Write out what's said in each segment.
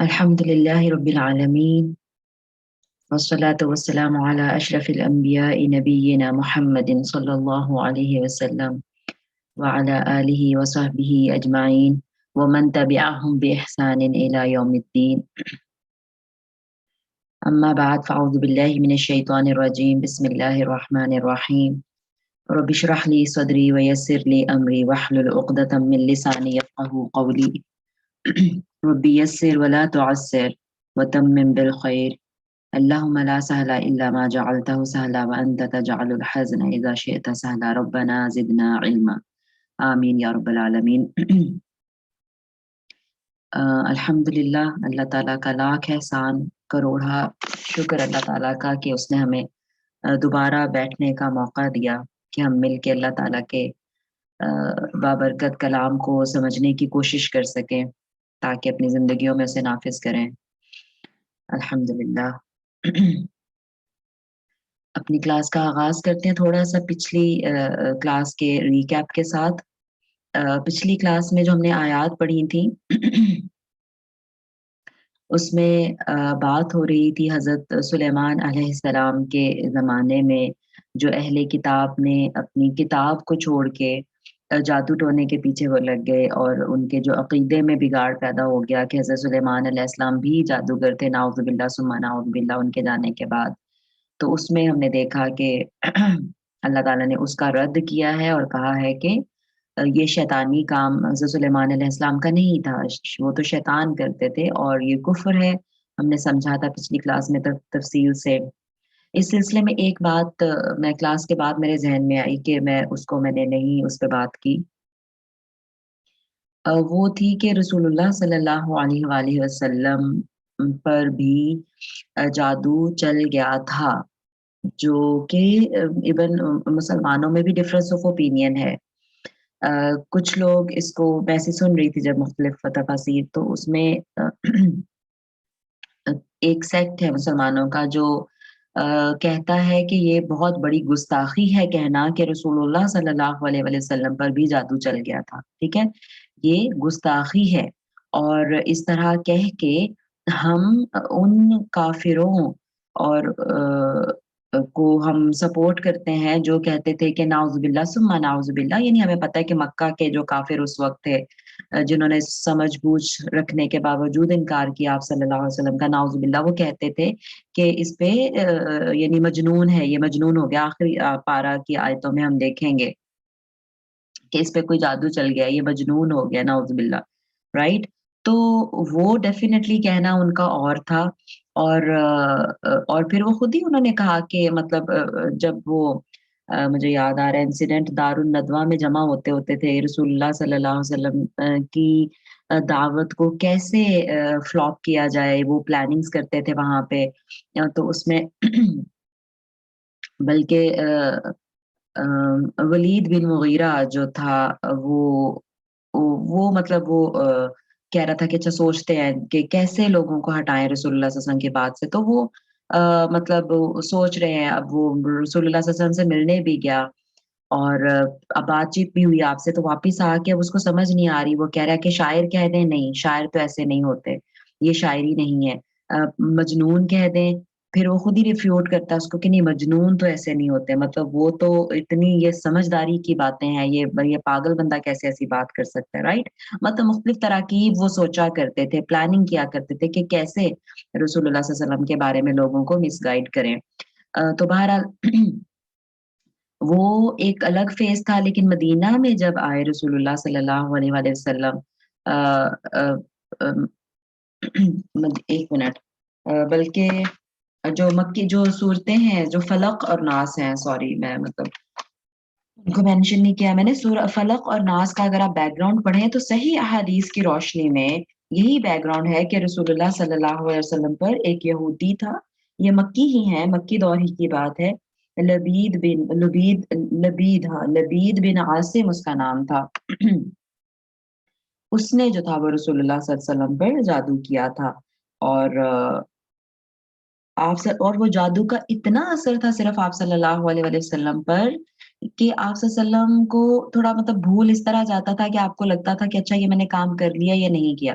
الحمد لله رب العالمين والصلاة والسلام على أشرف الأنبياء نبينا محمد صلى الله عليه وسلم وعلى آله وصحبه أجمعين ومن تبعهم بإحسان إلى يوم الدين. أما بعد فأعوذ بالله من الشيطان الرجيم. بسم الله الرحمن الرحيم. رب اشرح لي صدري ويسر لي أمري واحلل عقدة من لساني يفقهوا قولي. رب يسر ولا تعسر وتمم بالخير. اللهم لا سهل إلا ما جعلته سهلا وأنت تجعل الحزن إذا شئت سهلا ربنا زدنا علما آمین یا رب العالمین. الحمدللہ، اللہ تعالیٰ کا لاکھ احسان، کروڑا شکر اللہ تعالیٰ کا کہ اس نے ہمیں دوبارہ بیٹھنے کا موقع دیا کہ ہم مل کے اللہ تعالیٰ کے بابرکت کلام کو سمجھنے کی کوشش کر سکیں تاکہ اپنی زندگیوں میں اسے نافذ کریں. الحمدللہ. اپنی کلاس کا آغاز کرتے ہیں تھوڑا سا پچھلی کلاس کے ریکیپ کے ساتھ. پچھلی کلاس میں جو ہم نے آیات پڑھی تھیں اس میں بات ہو رہی تھی حضرت سلیمان علیہ السلام کے زمانے میں جو اہل کتاب نے اپنی کتاب کو چھوڑ کے جادو ٹونے کے پیچھے وہ لگ گئے اور ان کے جو عقیدے میں بگاڑ پیدا ہو گیا کہ حضرت سلیمان علیہ السلام بھی جادوگر تھے، نعوذ باللہ ثم نعوذ باللہ، ان کے جانے کے بعد. تو اس میں ہم نے دیکھا کہ اللہ تعالیٰ نے اس کا رد کیا ہے اور کہا ہے کہ یہ شیطانی کام حضرت سلیمان علیہ السلام کا نہیں تھا، وہ تو شیطان کرتے تھے اور یہ کفر ہے. ہم نے سمجھا تھا پچھلی کلاس میں تفصیل سے. اس سلسلے میں ایک بات میں کلاس کے بعد میرے ذہن میں آئی کہ میں نے نہیں اس پہ بات کی، وہ تھی کہ رسول اللہ صلی اللہ علیہ وآلہ وسلم پر بھی جادو چل گیا تھا، جو کہ ایون مسلمانوں میں بھی ڈفرینس آف اوپینین ہے. کچھ لوگ اس کو ویسے سن رہی تھی جب مختلف تفاسیر، تو اس میں ایک سیکٹ ہے مسلمانوں کا جو کہتا ہے کہ یہ بہت بڑی گستاخی ہے کہنا کہ رسول اللہ صلی اللہ علیہ وسلم پر بھی جادو چل گیا تھا. ٹھیک ہے، یہ گستاخی ہے، اور اس طرح کہہ کے ہم ان کافروں اور کو ہم سپورٹ کرتے ہیں جو کہتے تھے کہ نعوذ باللہ ثم نعوذ باللہ. یعنی ہمیں پتہ ہے کہ مکہ کے جو کافر اس وقت تھے جنہوں نے سمجھ بوجھ رکھنے کے باوجود انکار کیا آپ صلی اللہ علیہ وسلم کا، نعوذ باللہ، وہ کہتے تھے کہ اس پہ یعنی مجنون ہے، یہ مجنون ہو گیا. آخری پارہ کی آیتوں میں ہم دیکھیں گے کہ اس پہ کوئی جادو چل گیا، یہ مجنون ہو گیا، نعوذ باللہ، رائٹ. تو وہ ڈیفینیٹلی کہنا ان کا اور تھا، اور پھر وہ خود ہی انہوں نے کہا کہ مطلب جب وہ مجھے یاد آ رہا ہے انسیڈنٹ دار الندوہ میں جمع ہوتے تھے رسول اللہ صلی اللہ علیہ وسلم کی دعوت کو کیسے فلاپ کیا جائے، وہ پلاننگز کرتے تھے وہاں پہ. تو اس میں بلکہ ولید بن مغیرہ جو تھا وہ مطلب وہ کہہ رہا تھا کہ اچھا سوچتے ہیں کہ کیسے لوگوں کو ہٹائیں رسول اللہ صلی اللہ علیہ وسلم کی بات سے. تو وہ مطلب سوچ رہے ہیں. اب وہ رسول اللہ صلی اللہ علیہ وسلم سے ملنے بھی گیا اور اب بات چیت بھی ہوئی آپ سے، تو واپس آ کے اب اس کو سمجھ نہیں آ رہی. وہ کہہ رہا ہے کہ شاعر کہہ دیں، نہیں شاعر تو ایسے نہیں ہوتے، یہ شاعری نہیں ہے. مجنون کہہ دیں، پھر وہ خود ہی ریفیوٹ کرتا ہے اس کو کہ نہیں مجنون تو ایسے نہیں ہوتے، مطلب وہ تو اتنی یہ سمجھداری کی باتیں ہیں، یہ پاگل بندہ کیسے ایسی بات کر سکتا ہے، رائٹ. مطلب مختلف تراکیب وہ سوچا کرتے تھے، پلاننگ کیا کرتے تھے کہ کیسے رسول اللہ صلی اللہ علیہ وسلم کے بارے میں لوگوں کو مس گائیڈ کریں. تو بہرحال وہ ایک الگ فیز تھا. لیکن مدینہ میں جب آئے رسول اللہ صلی اللہ علیہ وآلہ وسلم، ایک منٹ، بلکہ جو مکی جو صورتیں ہیں جو فلق اور ناس ہیں، سوری میں مطلب ان کو مینشن نہیں کیا میں نے. سورہ فلق اور ناس کا اگر آپ بیک گراؤنڈ پڑھیں تو صحیح احادیث کی روشنی میں یہی بیک گراؤنڈ ہے کہ رسول اللہ صلی اللہ علیہ وسلم پر ایک یہودی تھا، یہ مکی ہی ہیں، مکی دور ہی کی بات ہے، لبید بن عاصم اس کا نام تھا. اس نے جو تھا وہ رسول اللہ صلی اللہ علیہ وسلم پر جادو کیا تھا، اور وہ جادو کا اتنا اثر تھا صرف آپ صلی اللہ علیہ وسلم پر کہ آپ صلی اللہ علیہ وسلم کو تھوڑا مطلب بھول اس طرح جاتا تھا کہ آپ کو لگتا تھا کہ اچھا یہ میں نے کام کر لیا یا نہیں کیا.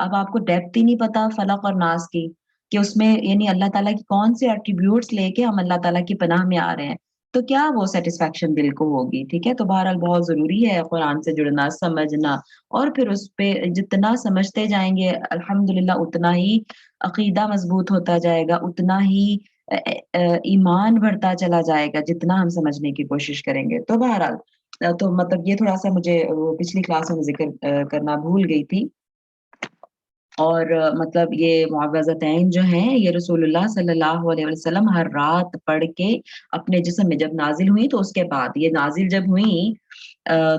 اب آپ کو ڈیپتھ ہی نہیں پتا فلق اور ناس کی کہ اس میں یعنی اللہ تعالیٰ کی کون سے ایٹریبیوٹس لے کے ہم اللہ تعالیٰ کی پناہ میں آ رہے ہیں، تو کیا وہ سیٹسفیکشن دل کو ہوگی؟ ٹھیک ہے، تو بہرحال بہت ضروری ہے قرآن سے جڑنا، سمجھنا، اور پھر اس پہ جتنا سمجھتے جائیں گے الحمدللہ اتنا ہی عقیدہ مضبوط ہوتا جائے گا، اتنا ہی ایمان بڑھتا چلا جائے گا جتنا ہم سمجھنے کی کوشش کریں گے۔ تو بہرحال تو مطلب یہ تھوڑا سا مجھے وہ پچھلی کلاس میں ذکر کرنا بھول گئی تھی، اور مطلب یہ معوذتین جو ہیں یہ رسول اللہ صلی اللہ علیہ وسلم ہر رات پڑھ کے اپنے جسم میں جب نازل ہوئی تو اس کے بعد یہ نازل جب ہوئی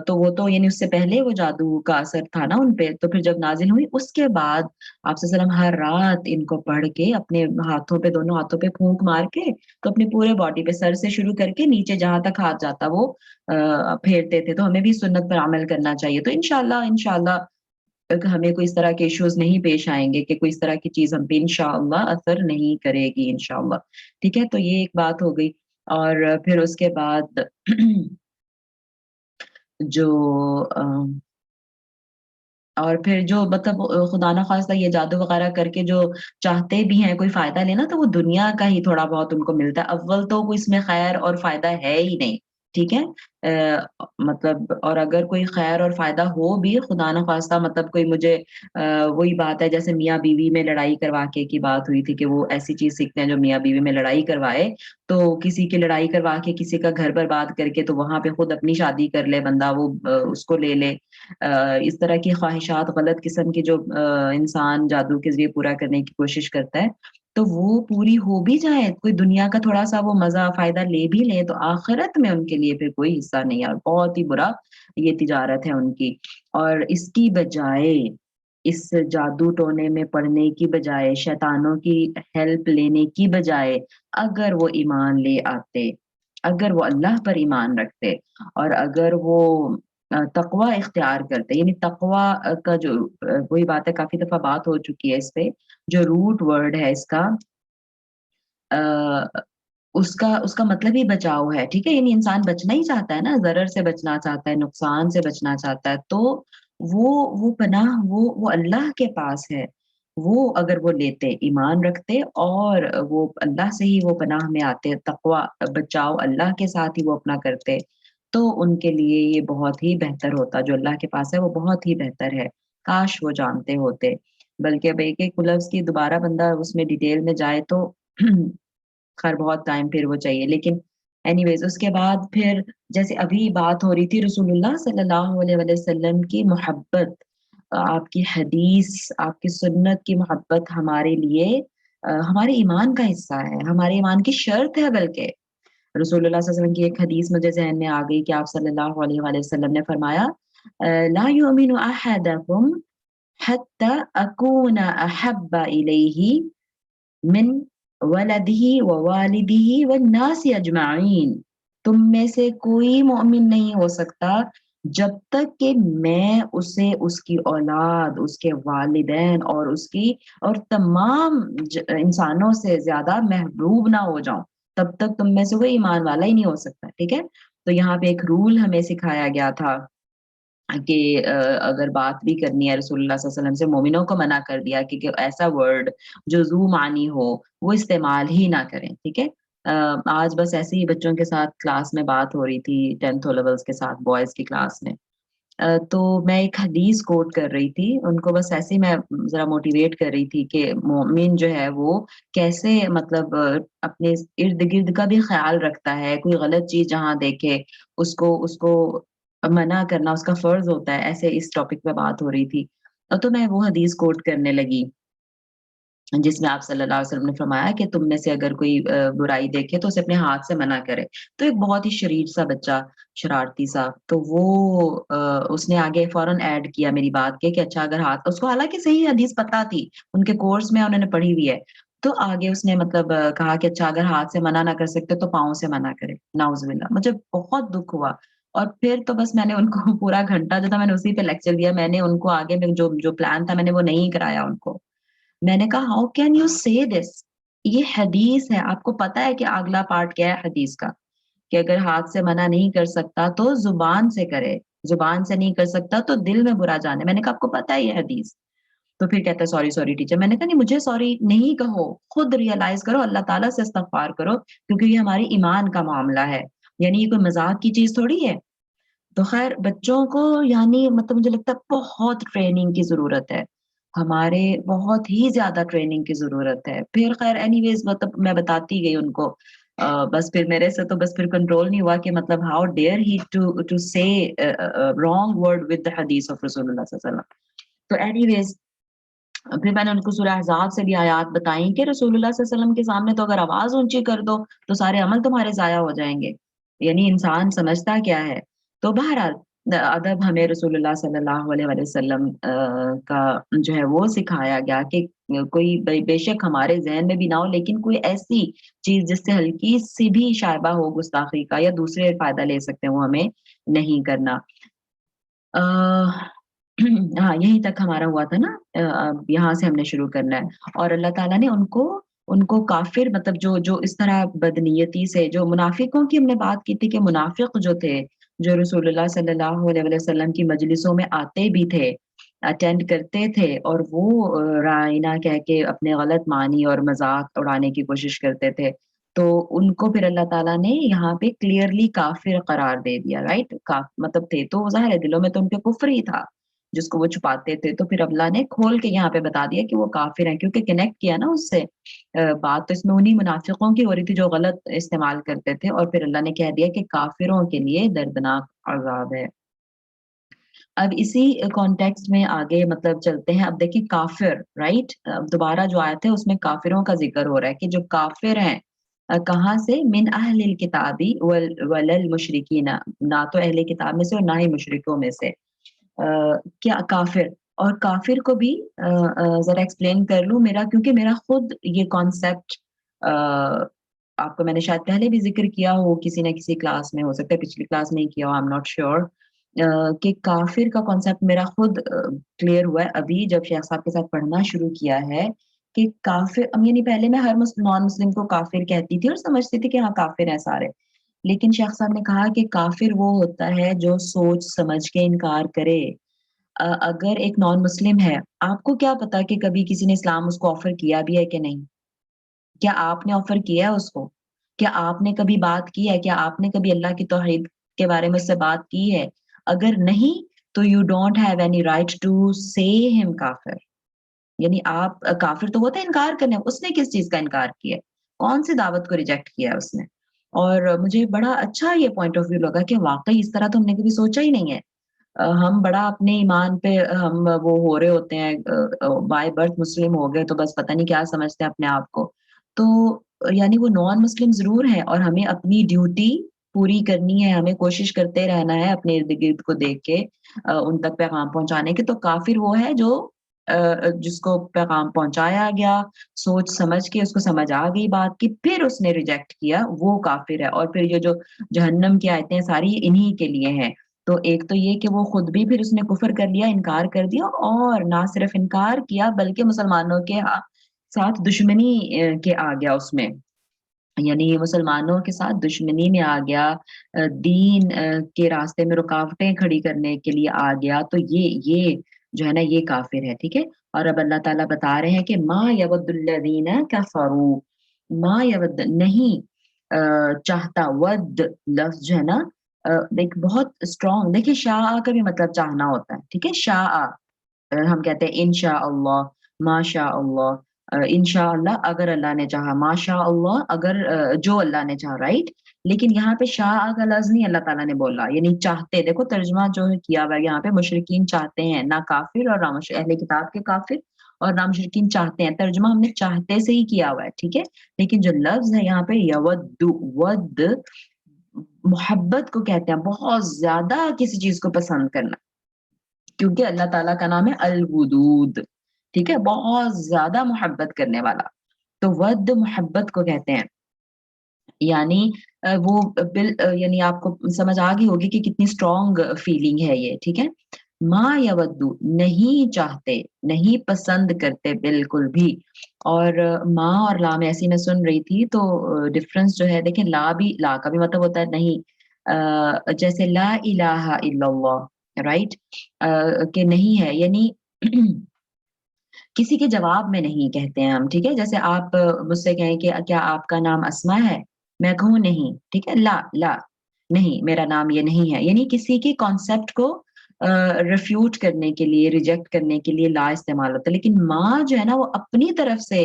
تو وہ تو یعنی اس سے پہلے وہ جادو کا اثر تھا نا ان پہ، تو پھر جب نازل ہوئی اس کے بعد آپ صلی اللہ علیہ وسلم ہر رات ان کو پڑھ کے اپنے ہاتھوں پہ، دونوں ہاتھوں پہ پھونک مار کے تو اپنے پورے باڈی پہ سر سے شروع کر کے نیچے جہاں تک ہاتھ جاتا وہ پھیرتے تھے۔ تو ہمیں بھی سنت پر عمل کرنا چاہیے، تو انشاءاللہ ہمیں کوئی اس طرح کے ایشوز نہیں پیش آئیں گے کہ کوئی اس طرح کی چیز ہم پہ انشاءاللہ اثر نہیں کرے گی انشاءاللہ۔ ٹھیک ہے، تو یہ ایک بات ہو گئی، اور پھر اس کے بعد جو اور پھر جو مطلب خدا نخواستہ یہ جادو وغیرہ کر کے جو چاہتے بھی ہیں کوئی فائدہ لینا، تو وہ دنیا کا ہی تھوڑا بہت ان کو ملتا ہے، اول تو کوئی اس میں خیر اور فائدہ ہے ہی نہیں، ٹھیک ہے۔ مطلب اور اگر کوئی خیر اور فائدہ ہو بھی خدا نخواستہ، مطلب کوئی مجھے وہی بات ہے جیسے میاں بیوی میں لڑائی کروا کے کی بات ہوئی تھی کہ وہ ایسی چیز سیکھتے ہیں جو میاں بیوی میں لڑائی کروائے، تو کسی کی لڑائی کروا کے کسی کا گھر برباد کر کے تو وہاں پہ خود اپنی شادی کر لے بندہ، وہ اس کو لے لے، اس طرح کی خواہشات غلط قسم کی جو انسان جادو کے ذریعے پورا کرنے کی کوشش کرتا ہے، تو وہ پوری ہو بھی جائے، کوئی دنیا کا تھوڑا سا وہ مزہ فائدہ لے بھی لے، تو آخرت میں ان کے لیے پھر کوئی حصہ نہیں ہے، بہت ہی برا یہ تجارت ہے ان کی۔ اور اس کی بجائے، اس جادو ٹونے میں پڑنے کی بجائے، شیطانوں کی ہیلپ لینے کی بجائے، اگر وہ ایمان لے آتے، اگر وہ اللہ پر ایمان رکھتے، اور اگر وہ تقوی اختیار کرتے، یعنی تقوی کا جو وہی بات ہے، کافی دفعہ بات ہو چکی ہے اس پہ، جو روٹ ورڈ ہے اس کا اس کا مطلب ہی بچاؤ ہے، ٹھیک ہے، یعنی انسان بچنا ہی چاہتا ہے نا، ضرر سے بچنا چاہتا ہے، نقصان سے بچنا چاہتا ہے، تو وہ پناہ وہ اللہ کے پاس ہے، وہ اگر وہ لیتے، ایمان رکھتے، اور وہ اللہ سے ہی وہ پناہ میں آتے، تقوی بچاؤ اللہ کے ساتھ ہی وہ اپنا کرتے، تو ان کے لیے یہ بہت ہی بہتر ہوتا، جو اللہ کے پاس ہے وہ بہت ہی بہتر ہے، کاش وہ جانتے ہوتے۔ بلکہ اب ایک ایک لفظ کی دوبارہ بندہ اس میں ڈیٹیل میں جائے تو خیر بہت ٹائم پھر وہ چاہیے، لیکن اینی ویز اس کے بعد پھر جیسے ابھی بات ہو رہی تھی رسول اللہ صلی اللہ علیہ وسلم کی محبت، آپ کی حدیث، آپ کی سنت کی محبت ہمارے لیے ہمارے ایمان کا حصہ ہے، ہمارے ایمان کی شرط ہے، بلکہ رسول اللہ صلی اللہ علیہ وسلم کی ایک حدیث مجھے ذہن میں آ گئی کہ آپ صلی اللہ علیہ وآلہ وسلم نے فرمایا لا يؤمن احدكم حتى اكون احب اليه من ولده ووالده والناس اجمعین، تم میں سے کوئی مومن نہیں ہو سکتا جب تک کہ میں اسے اس کی اولاد، اس کے والدین اور اس کی اور تمام انسانوں سے زیادہ محبوب نہ ہو جاؤں، تب تک تم میں سے کوئی ایمان والا ہی نہیں ہو سکتا، ٹھیک ہے۔ تو یہاں پہ ایک رول ہمیں سکھایا گیا تھا کہ اگر بات بھی کرنی ہے رسول اللہ صلی اللہ علیہ وسلم سے، مومنوں کو منع کر دیا کہ ایسا ورڈ جو ذو معنی ہو وہ استعمال ہی نہ کریں، ٹھیک ہے۔ آج بس ایسے ہی بچوں کے ساتھ کلاس میں بات ہو رہی تھی، 10th لیولز کے ساتھ بوائز کی کلاس میں، تو میں ایک حدیث کوٹ کر رہی تھی ان کو، بس ایسے ہی میں ذرا موٹیویٹ کر رہی تھی کہ مومن جو ہے وہ کیسے مطلب اپنے ارد گرد کا بھی خیال رکھتا ہے، کوئی غلط چیز جہاں دیکھے اس کو منع کرنا اس کا فرض ہوتا ہے، ایسے اس ٹاپک پہ بات ہو رہی تھی، تو میں وہ حدیث کوٹ کرنے لگی جس میں آپ صلی اللہ علیہ وسلم نے فرمایا کہ تم میں سے اگر کوئی برائی دیکھے تو اسے اپنے ہاتھ سے منع کرے، تو ایک بہت ہی شریر سا بچہ، شرارتی سا، تو وہ اس نے آگے فوراً ایڈ کیا میری بات کے کہ اچھا اگر ہاتھ، اس کو حالانکہ صحیح حدیث پتہ تھی، ان کے کورس میں انہوں نے پڑھی ہوئی ہے، تو آگے اس نے مطلب کہا کہ اچھا اگر ہاتھ سے منع نہ کر سکتے تو پاؤں سے منع کرے، نعوذ باللہ، مجھے بہت دکھ ہوا، اور پھر تو بس میں نے ان کو پورا گھنٹہ جو تھا میں نے اسی پہ لیکچر دیا، میں نے ان کو آگے میں جو پلان تھا میں نے وہ نہیں کرایا ان کو، میں نے کہا ہاؤ کین یو سے دس، یہ حدیث ہے، آپ کو پتا ہے کہ اگلا پارٹ کیا ہے حدیث کا، کہ اگر ہاتھ سے منع نہیں کر سکتا تو زبان سے کرے، زبان سے نہیں کر سکتا تو دل میں برا جانے، میں نے کہا آپ کو پتا ہے یہ حدیث، تو پھر کہتا ہے سوری سوری ٹیچر. میں نے کہا نہیں مجھے سوری نہیں کہو، خود ریئلائز کرو، اللہ تعالیٰ سے استغفار کرو، کیونکہ یہ ہماری ایمان کا معاملہ ہے، یعنی یہ کوئی مذاق کی چیز تھوڑی ہے. تو خیر بچوں کو یعنی مطلب مجھے لگتا ہے بہت ٹریننگ کی ضرورت ہے، ہمارے بہت ہی زیادہ ٹریننگ کی ضرورت ہے. پھر خیر اینی ویز مطلب میں بتاتی گئی ان کو. بس پھر میرے سے تو بس پھر کنٹرول نہیں ہوا کہ مطلب ہاؤ ڈیئر ہی ٹو سے رانگ ورڈ ود دا حدیث آف رسول اللہ صلی اللہ علیہ وسلم. تو اینی ویز پھر میں نے ان کو سورہ احزاب سے بھی آیات بتائیں کہ رسول اللہ صلی اللہ علیہ وسلم کے سامنے تو اگر آواز اونچی کر دو تو سارے عمل تمہارے ضائع ہو جائیں گے، یعنی انسان سمجھتا کیا ہے. تو بہرحال ادب ہمیں رسول اللہ صلی اللہ علیہ وآلہ وسلم کا جو ہے وہ سکھایا گیا کہ کوئی بے شک ہمارے ذہن میں بھی نہ ہو، لیکن کوئی ایسی چیز جس سے ہلکی سی بھی شائبہ ہو گستاخی کا یا دوسرے فائدہ لے سکتے ہیں وہ ہمیں نہیں کرنا. ہاں یہیں تک ہمارا ہوا تھا نا. اب یہاں سے ہم نے شروع کرنا ہے. اور اللہ تعالیٰ نے ان کو کافر مطلب جو اس طرح بدنیتی سے جو منافقوں کی ہم نے بات کی تھی کہ منافق جو تھے جو رسول اللہ صلی اللہ علیہ وسلم کی مجلسوں میں آتے بھی تھے، اٹینڈ کرتے تھے، اور وہ رائنا کہہ کے اپنے غلط معنی اور مذاق اڑانے کی کوشش کرتے تھے، تو ان کو پھر اللہ تعالیٰ نے یہاں پہ کلیئرلی کافر قرار دے دیا. رائٹ، مطلب تھے تو ظاہر ہے دلوں میں تو ان کے کفر ہی تھا جس کو وہ چھپاتے تھے، تو پھر اللہ نے کھول کے یہاں پہ بتا دیا کہ وہ کافر ہیں، کیونکہ کنیکٹ کیا نا اس سے. بات تو اس میں انہی منافقوں کی ہو رہی تھی جو غلط استعمال کرتے تھے، اور پھر اللہ نے کہہ دیا کہ کافروں کے لیے دردناک عذاب ہے. اب اسی کانٹیکسٹ میں آگے مطلب چلتے ہیں. اب دیکھیں کافر، رائٹ، اب دوبارہ جو آیت ہے اس میں کافروں کا ذکر ہو رہا ہے کہ جو کافر ہیں کہاں سے، من اہل الکتابی والمشرکین، نہ تو اہل کتاب میں سے اور نہ ہی مشرکوں میں سے. کیا کافر، اور کافر کو بھی ذرا ایکسپلین کر لوں میرا، کیونکہ میرا خود یہ کانسیپٹ آپ کو میں نے شاید پہلے بھی ذکر کیا ہو کسی نہ کسی کلاس میں، ہو سکتا ہے پچھلی کلاس میں ہی کیا ہو، آئی ایم ناٹ شیور، کہ کافر کا کانسیپٹ میرا خود کلیئر ہوا ہے ابھی جب شیخ صاحب کے ساتھ پڑھنا شروع کیا ہے کہ کافر، یعنی پہلے میں ہر نان مسلم کو کافر کہتی تھی اور سمجھتی تھی کہ ہاں کافر ہیں سارے، لیکن شیخ صاحب نے کہا کہ کافر وہ ہوتا ہے جو سوچ سمجھ کے انکار کرے. اگر ایک نان مسلم ہے، آپ کو کیا پتا کہ کبھی کسی نے اسلام اس کو آفر کیا بھی ہے کہ نہیں؟ کیا آپ نے آفر کیا ہے اس کو؟ کیا آپ نے کبھی بات کی ہے؟ کیا آپ نے کبھی اللہ کی توحید کے بارے میں اس سے بات کی ہے؟ اگر نہیں تو you don't have any right to سے ہم کافر. یعنی آپ کافر تو ہوتا ہے انکار کرنے، اس نے کس چیز کا انکار کیا ہے؟ کون سی دعوت کو ریجیکٹ کیا ہے اس نے؟ اور مجھے بڑا اچھا یہ پوائنٹ آف ویو لگا کہ واقعی اس طرح تو ہم نے کبھی سوچا ہی نہیں ہے. ہم بڑا اپنے ایمان پہ ہم وہ ہو رہے ہوتے ہیں، بائی برتھ مسلم ہو گئے تو بس پتہ نہیں کیا سمجھتے ہیں اپنے آپ کو. تو یعنی وہ نان مسلم ضرور ہے اور ہمیں اپنی ڈیوٹی پوری کرنی ہے، ہمیں کوشش کرتے رہنا ہے اپنے ارد گرد کو دیکھ کے ان تک پیغام پہنچانے کے. تو کافر وہ ہے جو جس کو پیغام پہنچایا گیا، سوچ سمجھ کے اس کو سمجھ آ گئی بات کی، پھر اس نے ریجیکٹ کیا، وہ کافر ہے. اور پھر یہ جو جہنم کی آیتیں ساری انہی کے لیے ہیں. تو ایک تو یہ کہ وہ خود بھی پھر اس نے کفر کر لیا، انکار کر دیا، اور نہ صرف انکار کیا بلکہ مسلمانوں کے ساتھ دشمنی کے آ گیا اس میں، یعنی مسلمانوں کے ساتھ دشمنی میں آ گیا، دین کے راستے میں رکاوٹیں کھڑی کرنے کے لیے آ گیا. تو یہ جو ہے نا یہ کافر ہے. ٹھیک ہے. اور اب اللہ تعالیٰ بتا رہے ہیں کہ ما یود الذین کفروا، ما یود نہیں چاہتا، ود لفظ جو ہے نا دیکھ بہت اسٹرانگ. دیکھیے شاء کا بھی مطلب چاہنا ہوتا ہے. ٹھیک ہے. شاء ہم کہتے ہیں انشاء اللہ، ماشاء اللہ، انشاء اللہ اگر اللہ نے چاہا، ماشاء اللہ اگر جو اللہ نے چاہا، رائٹ. لیکن یہاں پہ شاء کا لفظ نہیں اللہ تعالیٰ نے بولا، یعنی چاہتے. دیکھو ترجمہ جو ہے کیا ہوا ہے یہاں پہ، مشرکین چاہتے ہیں، نہ کافر اور نہ اہل کتاب کے کافر اور نہ مشرکین چاہتے ہیں. ترجمہ ہم نے چاہتے سے ہی کیا ہوا ہے. ٹھیک ہے. لیکن جو لفظ ہے یہاں پہ یود، ود محبت کو کہتے ہیں، بہت زیادہ کسی چیز کو پسند کرنا، کیونکہ اللہ تعالیٰ کا نام ہے الودود. ٹھیک ہے. بہت زیادہ محبت کرنے والا. تو ود محبت کو کہتے ہیں. یعنی وہ یعنی آپ کو سمجھ آ گئی ہوگی کہ کتنی اسٹرانگ فیلنگ ہے یہ. ٹھیک ہے. ما یودو نہیں چاہتے، نہیں پسند کرتے بالکل بھی. اور ماں اور لا میں ایسی میں سن رہی تھی تو ڈفرنس جو ہے دیکھیں، لا کا بھی مطلب ہوتا ہے نہیں، جیسے لا الہ الا اللہ، رائٹ، کہ نہیں ہے، یعنی کسی کے جواب میں نہیں کہتے ہیں ہم، ٹھیک ہے؟ جیسے آپ مجھ سے کہیں کہ کیا آپ کا نام اسماء ہے؟ میں کہوں نہیں، ٹھیک ہے؟ لا، لا، نہیں میرا نام یہ نہیں ہے، یعنی کسی کے کانسیپٹ کو ریفیوٹ کرنے کے لیے، ریجیکٹ کرنے کے لیے لا استعمال ہوتا ہے، لیکن ماں جو ہے نا وہ اپنی طرف سے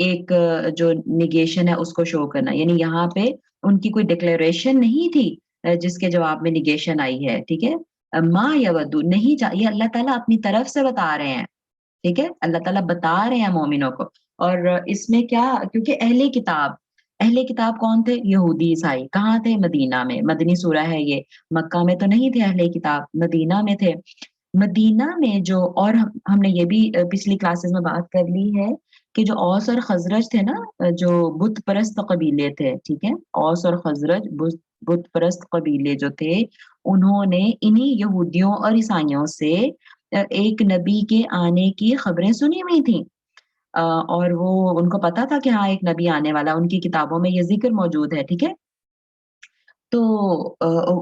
ایک جو نیگیشن ہے اس کو شو کرنا، یعنی یہاں پہ ان کی کوئی ڈکلیریشن نہیں تھی جس کے جواب میں نیگیشن آئی ہے، ٹھیک ہے؟ ماں یودو نہیں یہ اللہ تعالیٰ اپنی طرف سے بتا رہے ہیں، ٹھیک ہے؟ اللہ تعالیٰ بتا رہے ہیں مومنوں کو، اور اس میں کیا، کیونکہ اہل کتاب کون تھے؟ یہودی عیسائی، کہاں تھے؟ مدینہ میں، مدنی سورہ ہے یہ، مکہ میں تو نہیں تھے اہل کتاب، مدینہ میں تھے۔ مدینہ میں جو، اور ہم نے یہ بھی پچھلی کلاسز میں بات کر لی ہے کہ جو اوس اور خزرج تھے نا، جو بت پرست قبیلے تھے، ٹھیک ہے؟ اوس اور خزرج بت پرست قبیلے جو تھے، انہوں نے انہی یہودیوں اور عیسائیوں سے ایک نبی کے آنے کی خبریں سنی ہوئی تھیں، اور وہ ان کو پتا تھا کہ ہاں ایک نبی آنے والا، ان کی کتابوں میں یہ ذکر موجود ہے، ٹھیک ہے؟ تو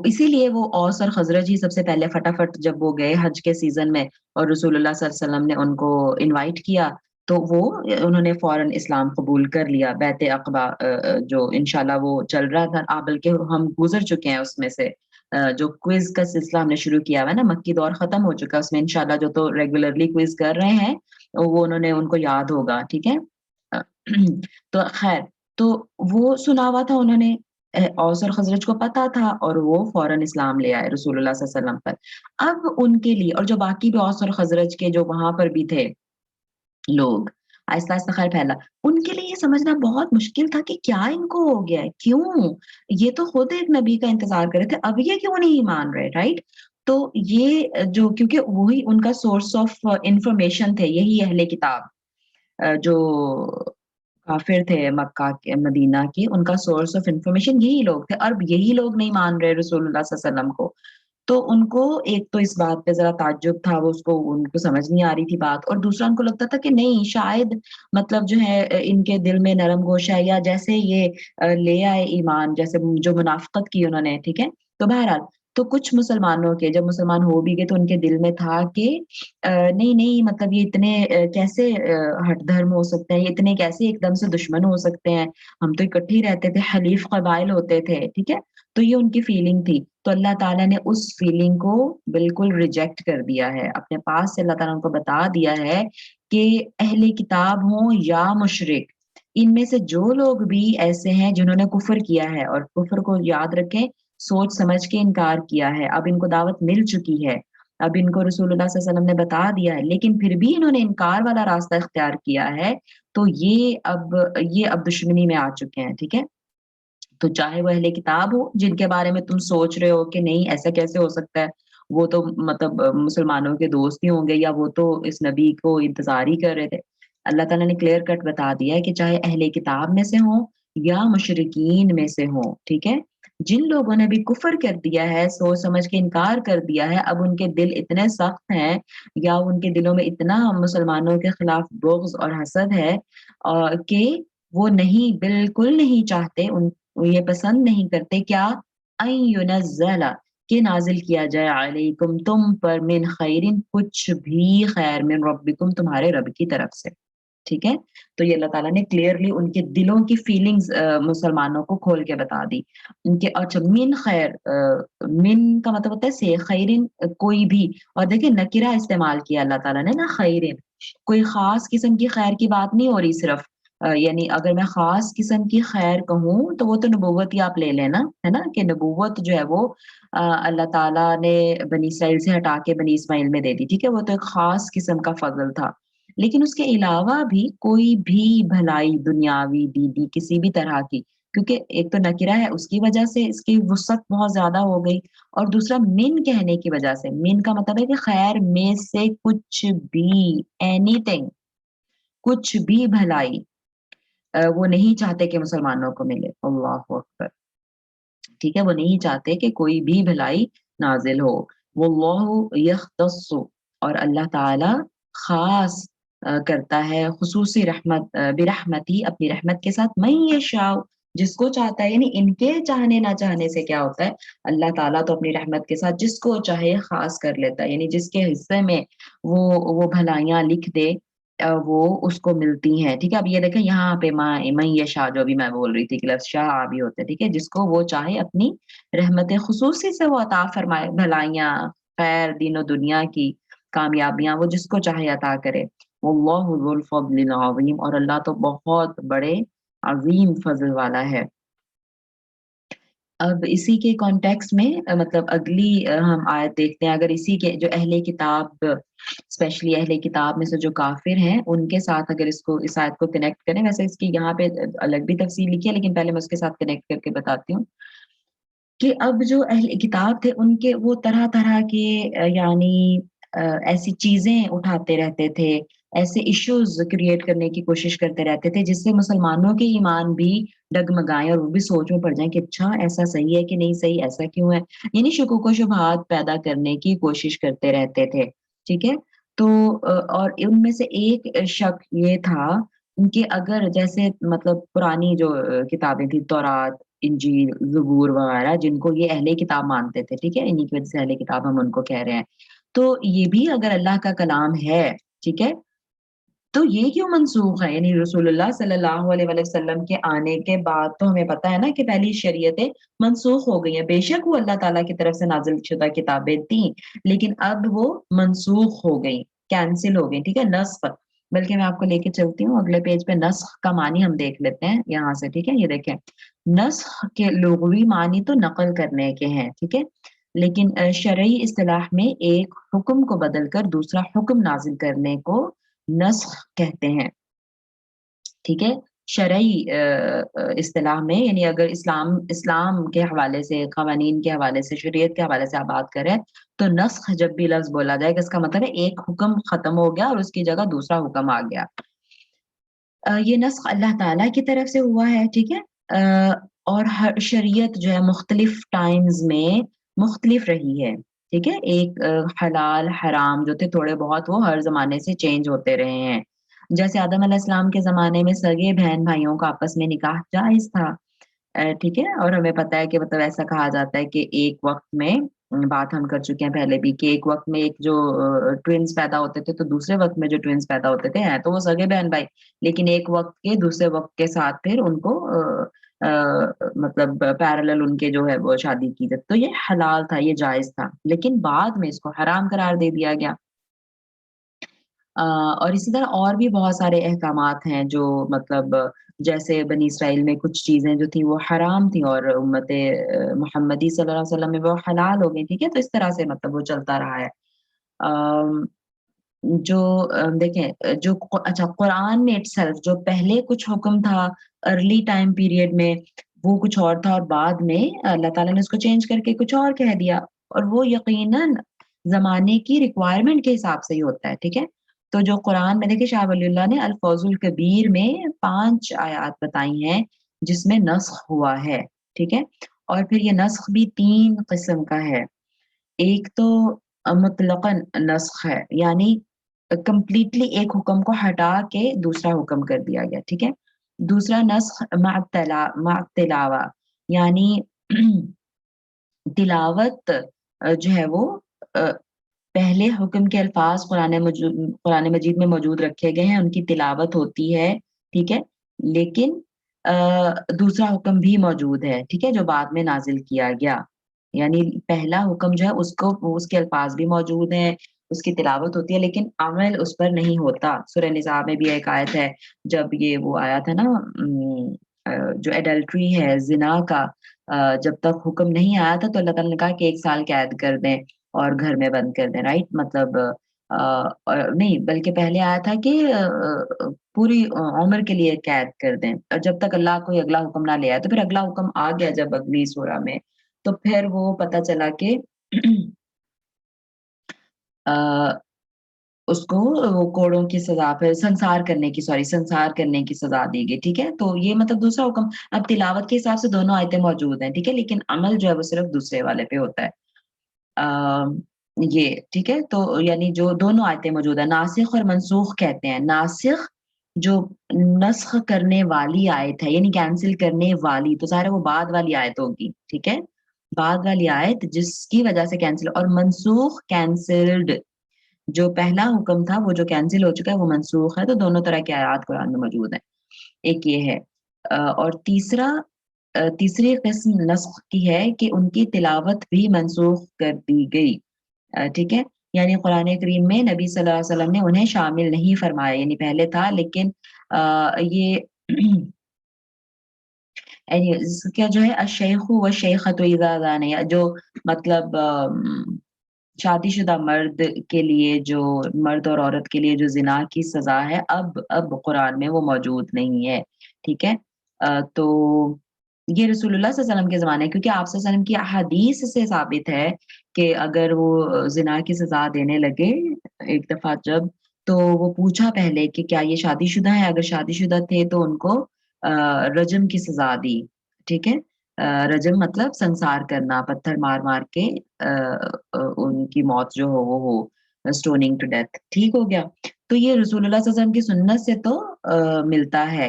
اسی لیے وہ اوس اور خزرج ہی سب سے پہلے فٹافٹ جب وہ گئے حج کے سیزن میں اور رسول اللہ صلی اللہ علیہ وسلم نے ان کو انوائٹ کیا، تو وہ انہوں نے فوراً اسلام قبول کر لیا، بیعت عقبہ جو انشاءاللہ وہ چل رہا تھا، بلکہ ہم گزر چکے ہیں اس میں سے، جو کوئز کا سلسلہ ہم نے شروع کیا ہوا ہے نا، مکی دور ختم ہو چکا ہے، اس میں انشاءاللہ جو تو ریگولرلی کوئز کر رہے ہیں وہ انہوں نے ان کو یاد ہوگا، ٹھیک ہے؟ تو خیر، تو وہ سنا ہوا تھا انہوں نے، اوس اور خزرج کو پتا تھا، اور وہ فوراً اسلام لے آئے رسول اللہ صلی اللہ علیہ وسلم پر۔ اب ان کے لیے، اور جو باقی بھی اوس اور خزرج کے جو وہاں پر بھی تھے لوگ، آہستہ آہستہ خیر پھیلا، ان کے لیے یہ سمجھنا بہت مشکل تھا کہ کیا ان کو ہو گیا ہے، کیوں؟ یہ تو خود ایک نبی کا انتظار کر رہے تھے، اب یہ کیوں نہیں مان رہے، رائٹ؟ تو یہ جو، کیونکہ وہی ان کا سورس آف انفارمیشن تھے، یہی اہل کتاب جو کافر تھے مکہ کے، مدینہ کی، ان کا سورس آف انفارمیشن یہی لوگ تھے، اور یہی لوگ نہیں مان رہے رسول اللہ صلی اللہ علیہ وسلم کو، تو ان کو ایک تو اس بات پہ ذرا تعجب تھا، وہ ان کو سمجھ نہیں آ رہی تھی بات، اور دوسرا ان کو لگتا تھا کہ نہیں شاید مطلب جو ہے ان کے دل میں نرم گوش ہے، یا جیسے یہ لے آئے ایمان، جیسے جو منافقت کی انہوں نے، ٹھیک ہے؟ تو بہرحال، تو کچھ مسلمانوں کے جب مسلمان ہو بھی گئے تو ان کے دل میں تھا کہ نہیں نہیں، مطلب یہ اتنے کیسے ہٹ دھرم ہو سکتے ہیں، یہ اتنے کیسے ایک دم سے دشمن ہو سکتے ہیں، ہم تو اکٹھے ہی رہتے تھے، حلیف قبائل ہوتے تھے، ٹھیک ہے؟ تو یہ ان کی فیلنگ تھی، تو اللہ تعالیٰ نے اس فیلنگ کو بالکل ریجیکٹ کر دیا ہے، اپنے پاس سے اللہ تعالیٰ نے کو بتا دیا ہے کہ اہل کتاب ہوں یا مشرک، ان میں سے جو لوگ بھی ایسے ہیں جنہوں نے کفر کیا ہے، اور کفر کو یاد رکھیں سوچ سمجھ کے انکار کیا ہے، اب ان کو دعوت مل چکی ہے، اب ان کو رسول اللہ صلی اللہ علیہ وسلم نے بتا دیا ہے، لیکن پھر بھی انہوں نے انکار والا راستہ اختیار کیا ہے، تو یہ اب دشمنی میں آ چکے ہیں، ٹھیک ہے؟ تو چاہے وہ اہل کتاب ہو جن کے بارے میں تم سوچ رہے ہو کہ نہیں ایسا کیسے ہو سکتا ہے، وہ تو مطلب مسلمانوں کے دوست ہی ہوں گے، یا وہ تو اس نبی کو انتظار ہی کر رہے تھے، اللہ تعالیٰ نے کلیئر کٹ بتا دیا ہے کہ چاہے اہل کتاب میں سے ہوں یا مشرکین میں سے ہوں، ٹھیک ہے؟ جن لوگوں نے بھی کفر کر دیا ہے، سوچ سمجھ کے انکار کر دیا ہے، اب ان کے دل اتنے سخت ہیں، یا ان کے دلوں میں اتنا مسلمانوں کے خلاف بغض اور حسد ہے کہ وہ نہیں، بالکل نہیں چاہتے، یہ پسند نہیں کرتے کیا، ان ينزل، کہ نازل کیا جائے علیکم تم پر، من خیرن کچھ بھی خیر، من ربکم تمہارے رب کی طرف سے، ٹھیک ہے؟ تو یہ اللہ تعالیٰ نے کلیئرلی ان کے دلوں کی فیلنگز مسلمانوں کو کھول کے بتا دی، ان کے اچھا من خیر، من کا مطلب ہوتا ہے سے، خیرن کوئی بھی، اور دیکھیں نکرہ استعمال کیا اللہ تعالیٰ نے نا، خیرن کوئی خاص قسم کی خیر کی بات نہیں ہو رہی صرف، یعنی اگر میں خاص قسم کی خیر کہوں تو وہ تو نبوت ہی آپ لے لینا ہے نا، کہ نبوت جو ہے وہ اللہ تعالیٰ نے بنی اسرائیل سے ہٹا کے بنی اسماعیل میں دے دی، ٹھیک ہے؟ وہ تو ایک خاص قسم کا فضل تھا، لیکن اس کے علاوہ بھی کوئی بھی بھلائی دنیاوی دیدی کسی بھی طرح کی، کیونکہ ایک تو نکرہ ہے اس کی وجہ سے اس کی وسعت بہت زیادہ ہو گئی، اور دوسرا من کہنے کی وجہ سے، من کا مطلب ہے کہ خیر میں سے کچھ بھی، اینی تھنگ، کچھ بھی بھلائی وہ نہیں چاہتے کہ مسلمانوں کو ملے، اللہ اکبر، ٹھیک ہے؟ وہ نہیں چاہتے کہ کوئی بھی بھلائی نازل ہو، واللہ یختص، اور اللہ تعالی خاص کرتا ہے، خصوصی رحمت برحمتی، اپنی رحمت کے ساتھ، من یشاء، جس کو چاہتا ہے، یعنی ان کے چاہنے نہ چاہنے سے کیا ہوتا ہے، اللہ تعالیٰ تو اپنی رحمت کے ساتھ جس کو چاہے خاص کر لیتا ہے، یعنی جس کے حصے میں وہ بھلائیاں لکھ دے، وہ اس کو ملتی ہیں، ٹھیک ہے؟ اب یہ دیکھیں یہاں پہ من یشاء جو بھی میں بول رہی تھی کہ لفظ شاء بھی ہوتے ہیں، ٹھیک ہے؟ جس کو وہ چاہے اپنی رحمت خصوصی سے وہ عطا فرمائے، بھلائیاں، خیر دین و دنیا کی کامیابیاں وہ جس کو چاہے عطا کرے۔ واللہ ذو الفضل العظیم، اور اللہ تو بہت بڑے عظیم فضل والا ہے۔ اب اسی کے کانٹیکس میں مطلب اگلی ہم آیت دیکھتے ہیں، اگر اسی کے جو اہل کتاب اسپیشلی اہل کتاب میں سے جو کافر ہیں ان کے ساتھ اگر اس آیت کو کنیکٹ کریں، ویسے اس کی یہاں پہ الگ بھی تفصیل لکھی ہے لیکن پہلے میں اس کے ساتھ کنیکٹ کر کے بتاتی ہوں کہ اب جو اہل کتاب تھے ان کے وہ طرح طرح کے یعنی ایسی چیزیں اٹھاتے رہتے تھے، ایسے ایشوز کریٹ کرنے کی کوشش کرتے رہتے تھے جس سے مسلمانوں کے ایمان بھی ڈگمگائیں اور وہ بھی سوچ میں پڑ جائیں کہ اچھا ایسا صحیح ہے کہ نہیں صحیح، ایسا کیوں ہے، یعنی شکوک و شبہات پیدا کرنے کی کوشش کرتے رہتے تھے، ٹھیک ہے؟ تو اور ان میں سے ایک شک یہ تھا کہ اگر جیسے مطلب پرانی جو کتابیں تھیں تورات، انجیل، زبور وغیرہ جن کو یہ اہل کتاب مانتے تھے، ٹھیک ہے؟ انہی کی وجہ سے اہل کتاب ہم ان کو کہہ رہے ہیں، تو یہ بھی اگر اللہ کا کلام ہے، ٹھیک ہے، تو یہ کیوں منسوخ ہے؟ یعنی رسول اللہ صلی اللہ علیہ وآلہ وسلم کے آنے کے بعد تو ہمیں پتا ہے نا کہ پہلی شریعتیں منسوخ ہو گئی ہیں، بے شک وہ اللہ تعالیٰ کی طرف سے نازل شدہ کتابیں تھیں لیکن اب وہ منسوخ ہو گئی، کینسل ہو گئی، ٹھیک ہے؟ نسخ، بلکہ میں آپ کو لے کے چلتی ہوں اگلے پیج پہ، نسخ کا معنی ہم دیکھ لیتے ہیں یہاں سے، ٹھیک ہے؟ یہ دیکھیں نسخ کے لغوی معنی تو نقل کرنے کے ہیں، ٹھیک ہے؟ لیکن شرعی اصطلاح میں ایک حکم کو بدل کر دوسرا حکم نازل کرنے کو نسخ کہتے ہیں، ٹھیک ہے؟ شرعی اصطلاح میں، یعنی اگر اسلام کے حوالے سے، قوانین کے حوالے سے، شریعت کے حوالے سے آپ بات کریں تو نسخ جب بھی لفظ بولا جائے گا اس کا مطلب ہے ایک حکم ختم ہو گیا اور اس کی جگہ دوسرا حکم آ گیا۔ یہ نسخ اللہ تعالیٰ کی طرف سے ہوا ہے، ٹھیک ہے؟ اور ہر شریعت جو ہے مختلف ٹائمز میں مختلف رہی ہے، ٹھیک ہے؟ ایک حلال حرام جو تھے تھوڑے بہت وہ ہر زمانے سے چینج ہوتے رہے ہیں، جیسے آدم علیہ السلام کے زمانے میں سگے بہن بھائیوں کا آپس میں نکاح جائز تھا، ٹھیک ہے؟ اور ہمیں پتہ ہے کہ مطلب ایسا کہا جاتا ہے کہ ایک وقت میں، بات ہم کر چکے ہیں پہلے بھی، کہ ایک وقت میں ایک جو ٹوینز پیدا ہوتے تھے تو دوسرے وقت میں جو ٹوینز پیدا ہوتے تھے ہیں تو وہ سگے بہن بھائی، لیکن ایک وقت کے دوسرے وقت کے ساتھ پھر ان کو مطلب پیرالل ان کے جو ہے وہ شادی کی جاتی، تو یہ حلال تھا، یہ جائز تھا، لیکن بعد میں اس کو حرام قرار دے دیا گیا۔ اور اسی طرح اور بھی بہت سارے احکامات ہیں جو مطلب جیسے بنی اسرائیل میں کچھ چیزیں جو تھیں وہ حرام تھیں اور امت محمدی صلی اللہ علیہ وسلم میں وہ حلال ہو گئی، ٹھیک ہے؟ تو اس طرح سے مطلب وہ چلتا رہا ہے۔ جو دیکھیں جو اچھا قرآن میں اٹسیلف جو پہلے کچھ حکم تھا ارلی ٹائم پیریڈ میں وہ کچھ اور تھا اور بعد میں اللہ تعالیٰ نے اس کو چینج کر کے کچھ اور کہہ دیا، اور وہ یقیناً زمانے کی ریکوائرمنٹ کے حساب سے ہی ہوتا ہے، ٹھیک ہے؟ تو جو قرآن میں دیکھیں شاہ ولی اللہ نے الفوظ الکبیر میں 5 آیات بتائی ہیں جس میں نسخ ہوا ہے، ٹھیک ہے؟ اور پھر یہ نسخ بھی 3 قسم کا ہے۔ ایک تو مطلقاً نسخ ہے، یعنی کمپلیٹلی ایک حکم کو ہٹا کے دوسرا حکم کر دیا گیا، ٹھیک ہے؟ دوسرا نسخ مع تلاوہ، یعنی تلاوت جو ہے وہ پہلے حکم کے الفاظ قرآن مجید میں موجود رکھے گئے ہیں، ان کی تلاوت ہوتی ہے، ٹھیک ہے؟ لیکن دوسرا حکم بھی موجود ہے، ٹھیک ہے، جو بعد میں نازل کیا گیا، یعنی پہلا حکم جو ہے اس کے الفاظ بھی موجود ہیں، اس کی تلاوت ہوتی ہے لیکن عمل اس پر نہیں ہوتا۔ سورہ نساء میں بھی ایک آیت ہے جب یہ وہ آیا تھا نا جو ایڈلٹری ہے، زنا کا، جب تک حکم نہیں آیا تھا تو اللہ تعالیٰ نے کہا کہ 1 سال قید کر دیں اور گھر میں بند کر دیں، رائٹ؟ مطلب نہیں بلکہ پہلے آیا تھا کہ پوری عمر کے لیے قید کر دیں، اور جب تک اللہ کوئی اگلا حکم نہ لے آئے، تو پھر اگلا حکم آ گیا جب اگلی سورہ میں، تو پھر وہ پتہ چلا کہ اس کو وہ کوڑوں کی سزا، پھر سنسار کرنے کی سزا دی گئی، ٹھیک ہے؟ تو یہ مطلب دوسرا حکم، اب تلاوت کے حساب سے دونوں آیتیں موجود ہیں، ٹھیک ہے، لیکن عمل جو ہے وہ صرف دوسرے والے پہ ہوتا ہے۔ یہ ٹھیک ہے، تو یعنی جو دونوں آیتیں موجود ہیں، ناسخ اور منسوخ کہتے ہیں۔ ناسخ جو نسخ کرنے والی آیت ہے یعنی کینسل کرنے والی، تو ظاہر ہے وہ بعد والی آیت ہوگی، ٹھیک ہے، بعد والی آیت جس کی وجہ سے کینسل، اور منسوخ کینسلڈ جو پہلا حکم تھا وہ جو کینسل ہو چکا ہے وہ منسوخ ہے، تو دونوں طرح کی آیات قرآن میں موجود ہیں۔ ایک یہ ہے، اور تیسری قسم نسخ کی ہے کہ ان کی تلاوت بھی منسوخ کر دی گئی، ٹھیک ہے، یعنی قرآن کریم میں نبی صلی اللہ علیہ وسلم نے انہیں شامل نہیں فرمایا، یعنی پہلے تھا لیکن یہ یعنی اس کا جو ہے الشیخ و شیخۃ اذا زانیا، جو مطلب شادی شدہ مرد کے لیے، جو مرد اور عورت کے لیے جو زنا کی سزا ہے، اب قرآن میں وہ موجود نہیں ہے، ٹھیک ہے۔ تو یہ رسول اللہ صلی اللہ علیہ وسلم کے زمانے، کیونکہ آپ صلی اللہ علیہ وسلم کی احادیث سے ثابت ہے کہ اگر وہ زنا کی سزا دینے لگے ایک دفعہ جب، تو وہ پوچھا پہلے کہ کیا یہ شادی شدہ ہے، اگر شادی شدہ تھے تو ان کو رجم کی سزا دی، ٹھیک ہے۔ رجم مطلب سنسار کرنا، پتھر مار مار کے ان کی موت جو ہو وہ ہو، سٹوننگ ٹو ڈیتھ، ٹھیک ہو گیا۔ تو یہ رسول اللہ صلی اللہ علیہ وسلم کی سنت سے تو ملتا ہے،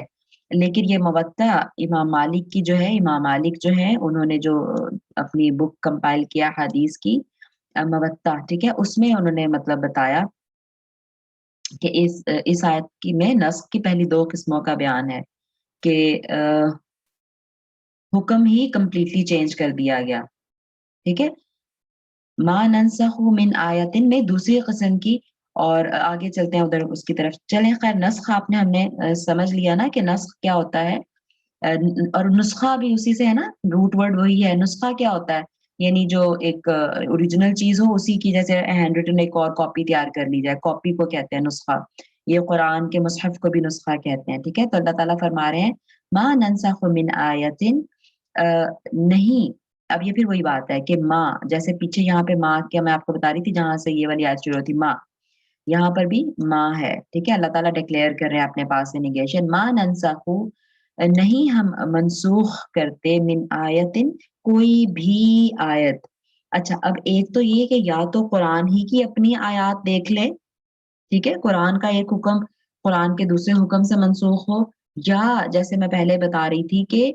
لیکن یہ موطا امام مالک کی جو ہے، امام مالک جو ہے انہوں نے جو اپنی بک کمپائل کیا حدیث کی موطا، ٹھیک ہے، اس میں انہوں نے مطلب بتایا کہ اس آیت کی میں نسخ کی پہلی دو قسموں کا بیان ہے کہ حکم ہی کمپلیٹلی چینج کر دیا گیا، ٹھیک ہے۔ ما ننسخ من آیت میں دوسری قسم کی، اور آگے چلتے ہیں ادھر اس کی طرف چلیں۔ خیر نسخ ہم نے سمجھ لیا نا کہ نسخ کیا ہوتا ہے، اور نسخہ بھی اسی سے ہے نا، روٹ ورڈ وہی ہے۔ نسخہ کیا ہوتا ہے؟ یعنی جو ایک اوریجنل چیز ہو اسی کی، جیسے ہینڈ ریٹن ایک اور کاپی تیار کر لی جائے، کاپی کو کہتے ہیں نسخہ۔ یہ قرآن کے مصحف کو بھی نسخہ کہتے ہیں، ٹھیک ہے۔ تو اللہ تعالیٰ فرما رہے ہیں ما ننسخ من آیت، نہیں، اب یہ پھر وہی بات ہے کہ ماں، جیسے پیچھے یہاں پہ ماں کیا میں آپ کو بتا رہی تھی جہاں سے یہ والی آیت شروع ہوتی ماں، یہاں پر بھی ماں ہے، ٹھیک ہے۔ اللہ تعالیٰ ڈکلیئر کر رہے ہیں اپنے پاس سے نیگیشن، ما ننسخ، نہیں ہم منسوخ کرتے، من آیتن، کوئی بھی آیت۔ اچھا، اب ایک تو یہ کہ یا تو قرآن ہی کی اپنی آیات دیکھ لے، ٹھیک ہے، قرآن کا ایک حکم قرآن کے دوسرے حکم سے منسوخ ہو، یا جیسے میں پہلے بتا رہی تھی کہ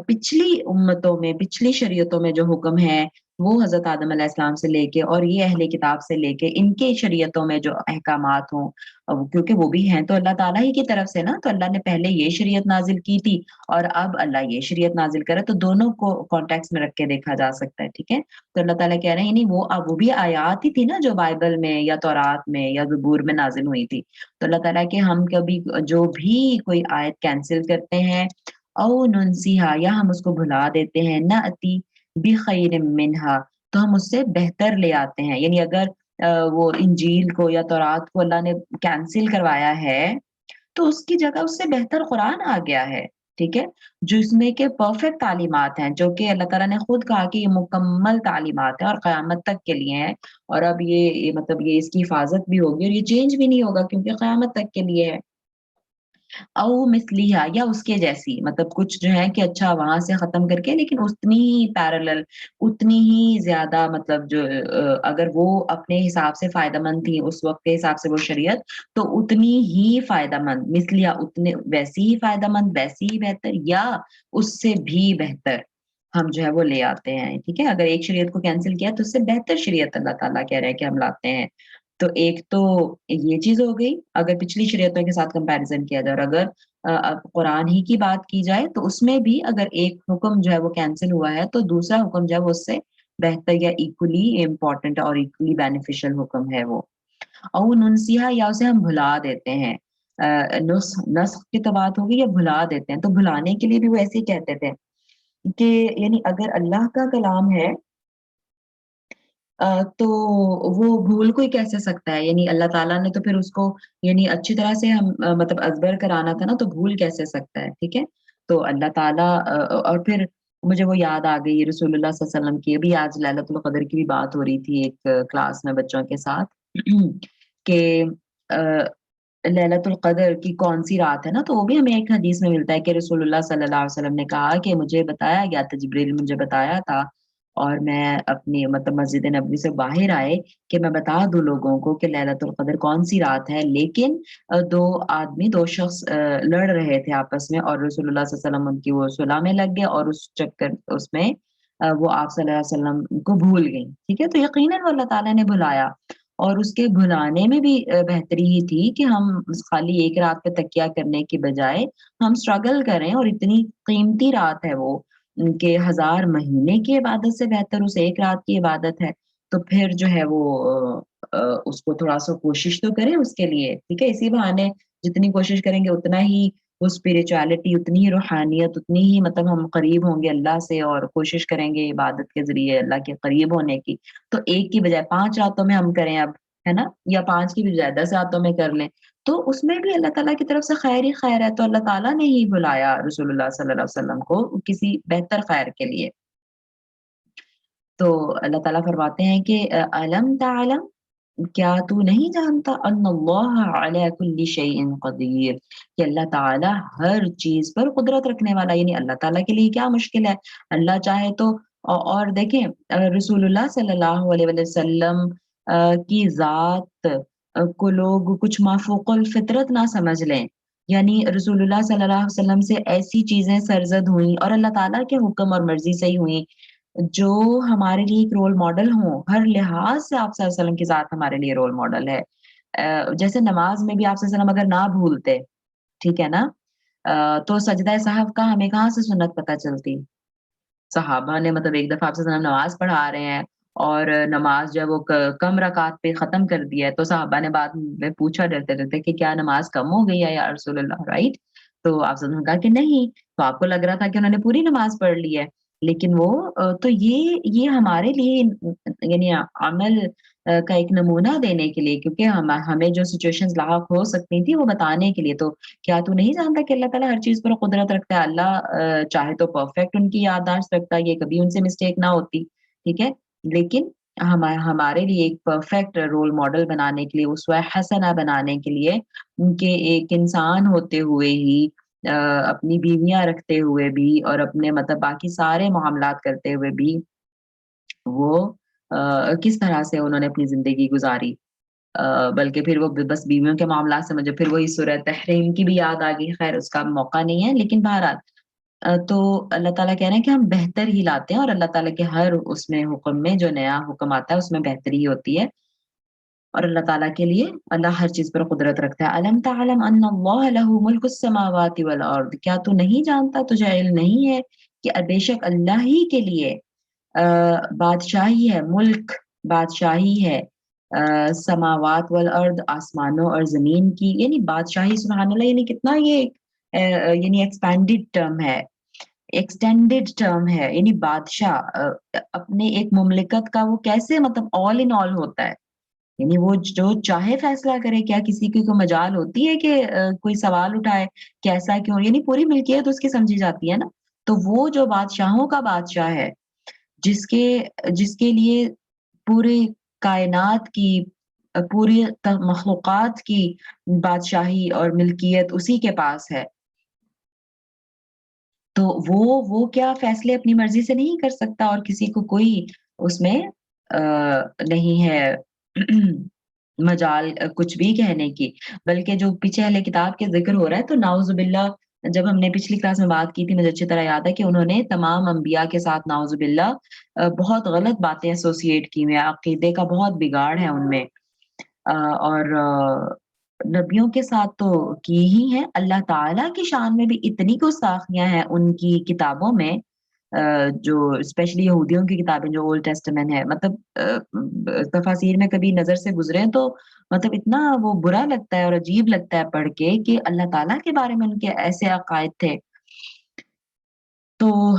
پچھلی امتوں میں، پچھلی شریعتوں میں جو حکم ہے وہ حضرت آدم علیہ السلام سے لے کے اور یہ اہل کتاب سے لے کے ان کے شریعتوں میں جو احکامات ہوں، کیونکہ وہ بھی ہیں تو اللہ تعالیٰ ہی کی طرف سے نا، تو اللہ نے پہلے یہ شریعت نازل کی تھی اور اب اللہ یہ شریعت نازل کرے، تو دونوں کو کانٹیکس میں رکھ کے دیکھا جا سکتا ہے، ٹھیک ہے۔ تو اللہ تعالیٰ کہہ رہے ہیں نہیں، وہ بھی آیات ہی تھی نا جو بائبل میں یا تورات میں یا زبور میں نازل ہوئی تھی، تو اللہ تعالیٰ کہ ہم کبھی جو بھی کوئی آیت کینسل کرتے ہیں او ننسیہا، یا ہم اس کو بھلا دیتے ہیں، نأتی بخیر منہا، تو ہم اس سے بہتر لے آتے ہیں، یعنی اگر وہ انجیل کو یا تورات کو اللہ نے کینسل کروایا ہے تو اس کی جگہ اس سے بہتر قرآن آ گیا ہے، ٹھیک ہے، جو اس میں کے پرفیکٹ تعلیمات ہیں، جو کہ اللہ تعالیٰ نے خود کہا کہ یہ مکمل تعلیمات ہیں اور قیامت تک کے لیے ہیں، اور اب یہ مطلب یہ اس کی حفاظت بھی ہوگی اور یہ چینج بھی نہیں ہوگا کیونکہ قیامت تک کے لیے ہے۔ او مثلیہا، یا اس کے جیسی، مطلب کچھ جو ہے کہ اچھا وہاں سے ختم کر کے لیکن اتنی ہی پیرالل، اتنی ہی زیادہ، مطلب جو اگر وہ اپنے حساب سے فائدہ مند تھی اس وقت کے حساب سے وہ شریعت، تو اتنی ہی فائدہ مند، مثلیہ، اتنے ویسی ہی فائدہ مند، ویسی ہی بہتر، یا اس سے بھی بہتر ہم جو ہے وہ لے آتے ہیں، ٹھیک ہے۔ اگر ایک شریعت کو کینسل کیا تو اس سے بہتر شریعت اللہ تعالیٰ کہہ رہے ہیں کہ ہم لاتے ہیں۔ تو ایک تو یہ چیز ہو گئی اگر پچھلی شریعتوں کے ساتھ کمپیریزن کیا جائے، اور اگر اب قرآن ہی کی بات کی جائے تو اس میں بھی اگر ایک حکم جو ہے وہ کینسل ہوا ہے تو دوسرا حکم جو ہے وہ اس سے بہتر یا ایکولی امپورٹنٹ اور ایکولی بینیفیشل حکم ہے وہ۔ او ننسیہا، یا اسے ہم بھلا دیتے ہیں، نسخ کی تو بات ہوگی، یا بھلا دیتے ہیں، تو بھلانے کے لیے بھی وہ ایسے ہی کہتے تھے کہ یعنی اگر اللہ کا کلام ہے تو وہ بھول کوئی کیسے سکتا ہے، یعنی اللہ تعالیٰ نے تو پھر اس کو یعنی اچھی طرح سے ہم مطلب ازبر کرانا تھا نا، تو بھول کیسے سکتا ہے، ٹھیک ہے۔ تو اللہ تعالیٰ اور پھر مجھے وہ یاد آ گئی رسول اللہ صلی اللہ علیہ وسلم کی، ابھی آج ليلۃ القدر کی بھی بات ہو رہی تھی ایک کلاس میں بچوں کے ساتھ کہ ليلۃ القدر کی کون سی رات ہے نا، تو وہ بھی ہمیں ایک حدیث میں ملتا ہے کہ رسول اللہ صلی اللہ علیہ وسلم نے کہا کہ مجھے بتایا گیا تھا، جبریل مجھے بتایا تھا، اور میں اپنی مطلب مسجد نبوی سے باہر آئے کہ میں بتا دوں لوگوں کو کہ ليلۃ القدر کون سی رات ہے، لیکن دو شخص لڑ رہے تھے آپس میں، اور رسول اللہ صلی اللہ علیہ وسلم ان کی وہ صلح میں لگ گئے، اور اس چکر اس میں وہ آپ صلی اللہ علیہ وسلم کو بھول گئی، ٹھیک ہے۔ تو یقیناً وہ اللہ تعالیٰ نے بھلایا، اور اس کے بھلانے میں بھی بہتری ہی تھی کہ ہم خالی ایک رات پہ تکیہ کرنے کے بجائے ہم اسٹرگل کریں، اور اتنی قیمتی رات ہے وہ کہ 1000 مہینے کی عبادت سے بہتر اس ایک رات کی عبادت ہے۔ تو پھر جو ہے وہ اس کو تھوڑا-سا کوشش تو کریں اس کے لیے، ٹھیک ہے؟ اسی بہانے جتنی کوشش کریں گے اتنا ہی وہ اسپریچوالٹی، اتنی ہی روحانیت، اتنی ہی مطلب ہم قریب ہوں گے اللہ سے، اور کوشش کریں گے عبادت کے ذریعے اللہ کے قریب ہونے کی۔ تو ایک کی بجائے 5 راتوں میں ہم کریں اب، ہے نا؟ یا 5 کی بجائے 10 راتوں میں کر لیں، تو اس میں بھی اللہ تعالیٰ کی طرف سے خیر ہی خیر ہے۔ تو اللہ تعالیٰ نے ہی بلایا رسول اللہ صلی اللہ علیہ وسلم کو کسی بہتر خیر کے لیے۔ تو اللہ تعالیٰ فرماتے ہیں کہ أَلَمْ تَعْلَمْ، کیا تو نہیں جانتا ان اللہ علی کل شیء قدیر، کہ اللہ تعالیٰ ہر چیز پر قدرت رکھنے والا، یعنی اللہ تعالیٰ کے لیے کیا مشکل ہے؟ اللہ چاہے تو اور دیکھیں رسول اللہ صلی اللہ علیہ وآلہ وسلم کی ذات کو لوگ کچھ مافوق الفطرت نہ سمجھ لیں، یعنی رسول اللہ صلی اللہ علیہ وسلم سے ایسی چیزیں سرزد ہوئیں اور اللہ تعالیٰ کے حکم اور مرضی سے ہی ہوئیں جو ہمارے لیے ایک رول ماڈل ہوں۔ ہر لحاظ سے آپ صلی اللہ علیہ وسلم کی ذات ہمارے لیے رول ماڈل ہے۔ جیسے نماز میں بھی آپ صلی اللہ علیہ وسلم اگر نہ بھولتے، ٹھیک ہے نا؟ تو سجدہ سہو کا ہمیں کہاں سے سنت پتہ چلتی؟ صحابہ نے مطلب ایک دفعہ آپ صلی اللہ علیہ وسلم نماز پڑھا رہے ہیں اور نماز جو ہے وہ کم رکعت پہ ختم کر دیا ہے، تو صحابہ نے بعد میں پوچھا ڈرتے ڈرتے کہ کیا نماز کم ہو گئی ہے یا رسول اللہ، رائٹ؟ تو آپ صلی اللہ علیہ وسلم نے کہا کہ نہیں، تو آپ کو لگ رہا تھا کہ انہوں نے پوری نماز پڑھ لی ہے، لیکن وہ تو یہ ہمارے لیے یعنی عمل کا ایک نمونہ دینے کے لیے، کیونکہ ہمیں جو سچویشنز لاحق ہو سکتی تھی وہ بتانے کے لیے۔ تو کیا تو نہیں جانتا کہ اللہ تعالیٰ ہر چیز پر قدرت رکھتا ہے؟ اللہ چاہے تو پرفیکٹ ان کی یادداشت رکھتا ہے، یہ کبھی ان سے مسٹیک نہ ہوتی، ٹھیک ہے؟ لیکن ہمارے لیے ایک پرفیکٹ رول ماڈل بنانے کے لیے، اسوہ حسنہ بنانے کے لیے، ان کے ایک انسان ہوتے ہوئے ہی اپنی بیویاں رکھتے ہوئے بھی اور اپنے مطلب باقی سارے معاملات کرتے ہوئے بھی وہ کس طرح سے انہوں نے اپنی زندگی گزاری، بلکہ پھر وہ بس بیویوں کے معاملات سے مجھے پھر وہی سورہ تحریم کی بھی یاد آ گئی، خیر اس کا موقع نہیں ہے، لیکن بہرحال تو اللہ تعالیٰ کہہ رہے ہیں کہ ہم بہتر ہی لاتے ہیں، اور اللہ تعالیٰ کے ہر اس میں حکم میں جو نیا حکم آتا ہے اس میں بہتری ہوتی ہے، اور اللہ تعالیٰ کے لیے اللہ ہر چیز پر قدرت رکھتا ہے۔ الم تعلم ان اللہ لہ ملک السماوات والارض، کیا تو نہیں جانتا، تجھے علم نہیں ہے کہ بے شک اللہ ہی کے لیے بادشاہی ہے، ملک بادشاہی ہے، سماوات والارض آسمانوں اور زمین کی، یعنی بادشاہی، سبحان اللہ، یعنی کتنا یہ یعنی ایکسپینڈیڈ ٹرم ہے، ایکسٹینڈیڈ ٹرم ہے، یعنی بادشاہ اپنے ایک مملکت کا وہ کیسے مطلب آل ان آل ہوتا ہے، یعنی وہ جو چاہے فیصلہ کرے، کیا کسی کی کوئی مجال ہوتی ہے کہ کوئی سوال اٹھائے کہ ایسا کیوں، یعنی پوری ملکیت اس کی سمجھی جاتی ہے نا۔ تو وہ جو بادشاہوں کا بادشاہ ہے، جس کے جس کے لیے پوری کائنات کی پوری مخلوقات کی بادشاہی اور ملکیت اسی کے پاس ہے، تو وہ کیا فیصلے اپنی مرضی سے نہیں کر سکتا، اور کسی کو کوئی اس میں نہیں ہے مجال کچھ بھی کہنے کی، بلکہ جو پیچھے اہل کتاب کے ذکر ہو رہا ہے، تو نعوذ باللہ جب ہم نے پچھلی کلاس میں بات کی تھی، مجھے اچھی طرح یاد ہے کہ انہوں نے تمام انبیاء کے ساتھ نعوذ باللہ بہت غلط باتیں ایسوسیٹ کی ہوئی ہیں، عقیدے کا بہت بگاڑ ہے ان میں، اور نبیوں کے ساتھ تو کی ہی ہیں۔ اللہ تعالیٰ کی شان میں بھی اتنی گستاخیاں ہیں ان کی کتابوں میں، جو اسپیشلی یہودیوں کی کتابیں جو اولڈ ٹیسٹمنٹ ہے، مطلب تفاسیر میں کبھی نظر سے گزرے تو مطلب اتنا وہ برا لگتا ہے اور عجیب لگتا ہے پڑھ کے کہ اللہ تعالیٰ کے بارے میں ان کے ایسے عقائد تھے۔ تو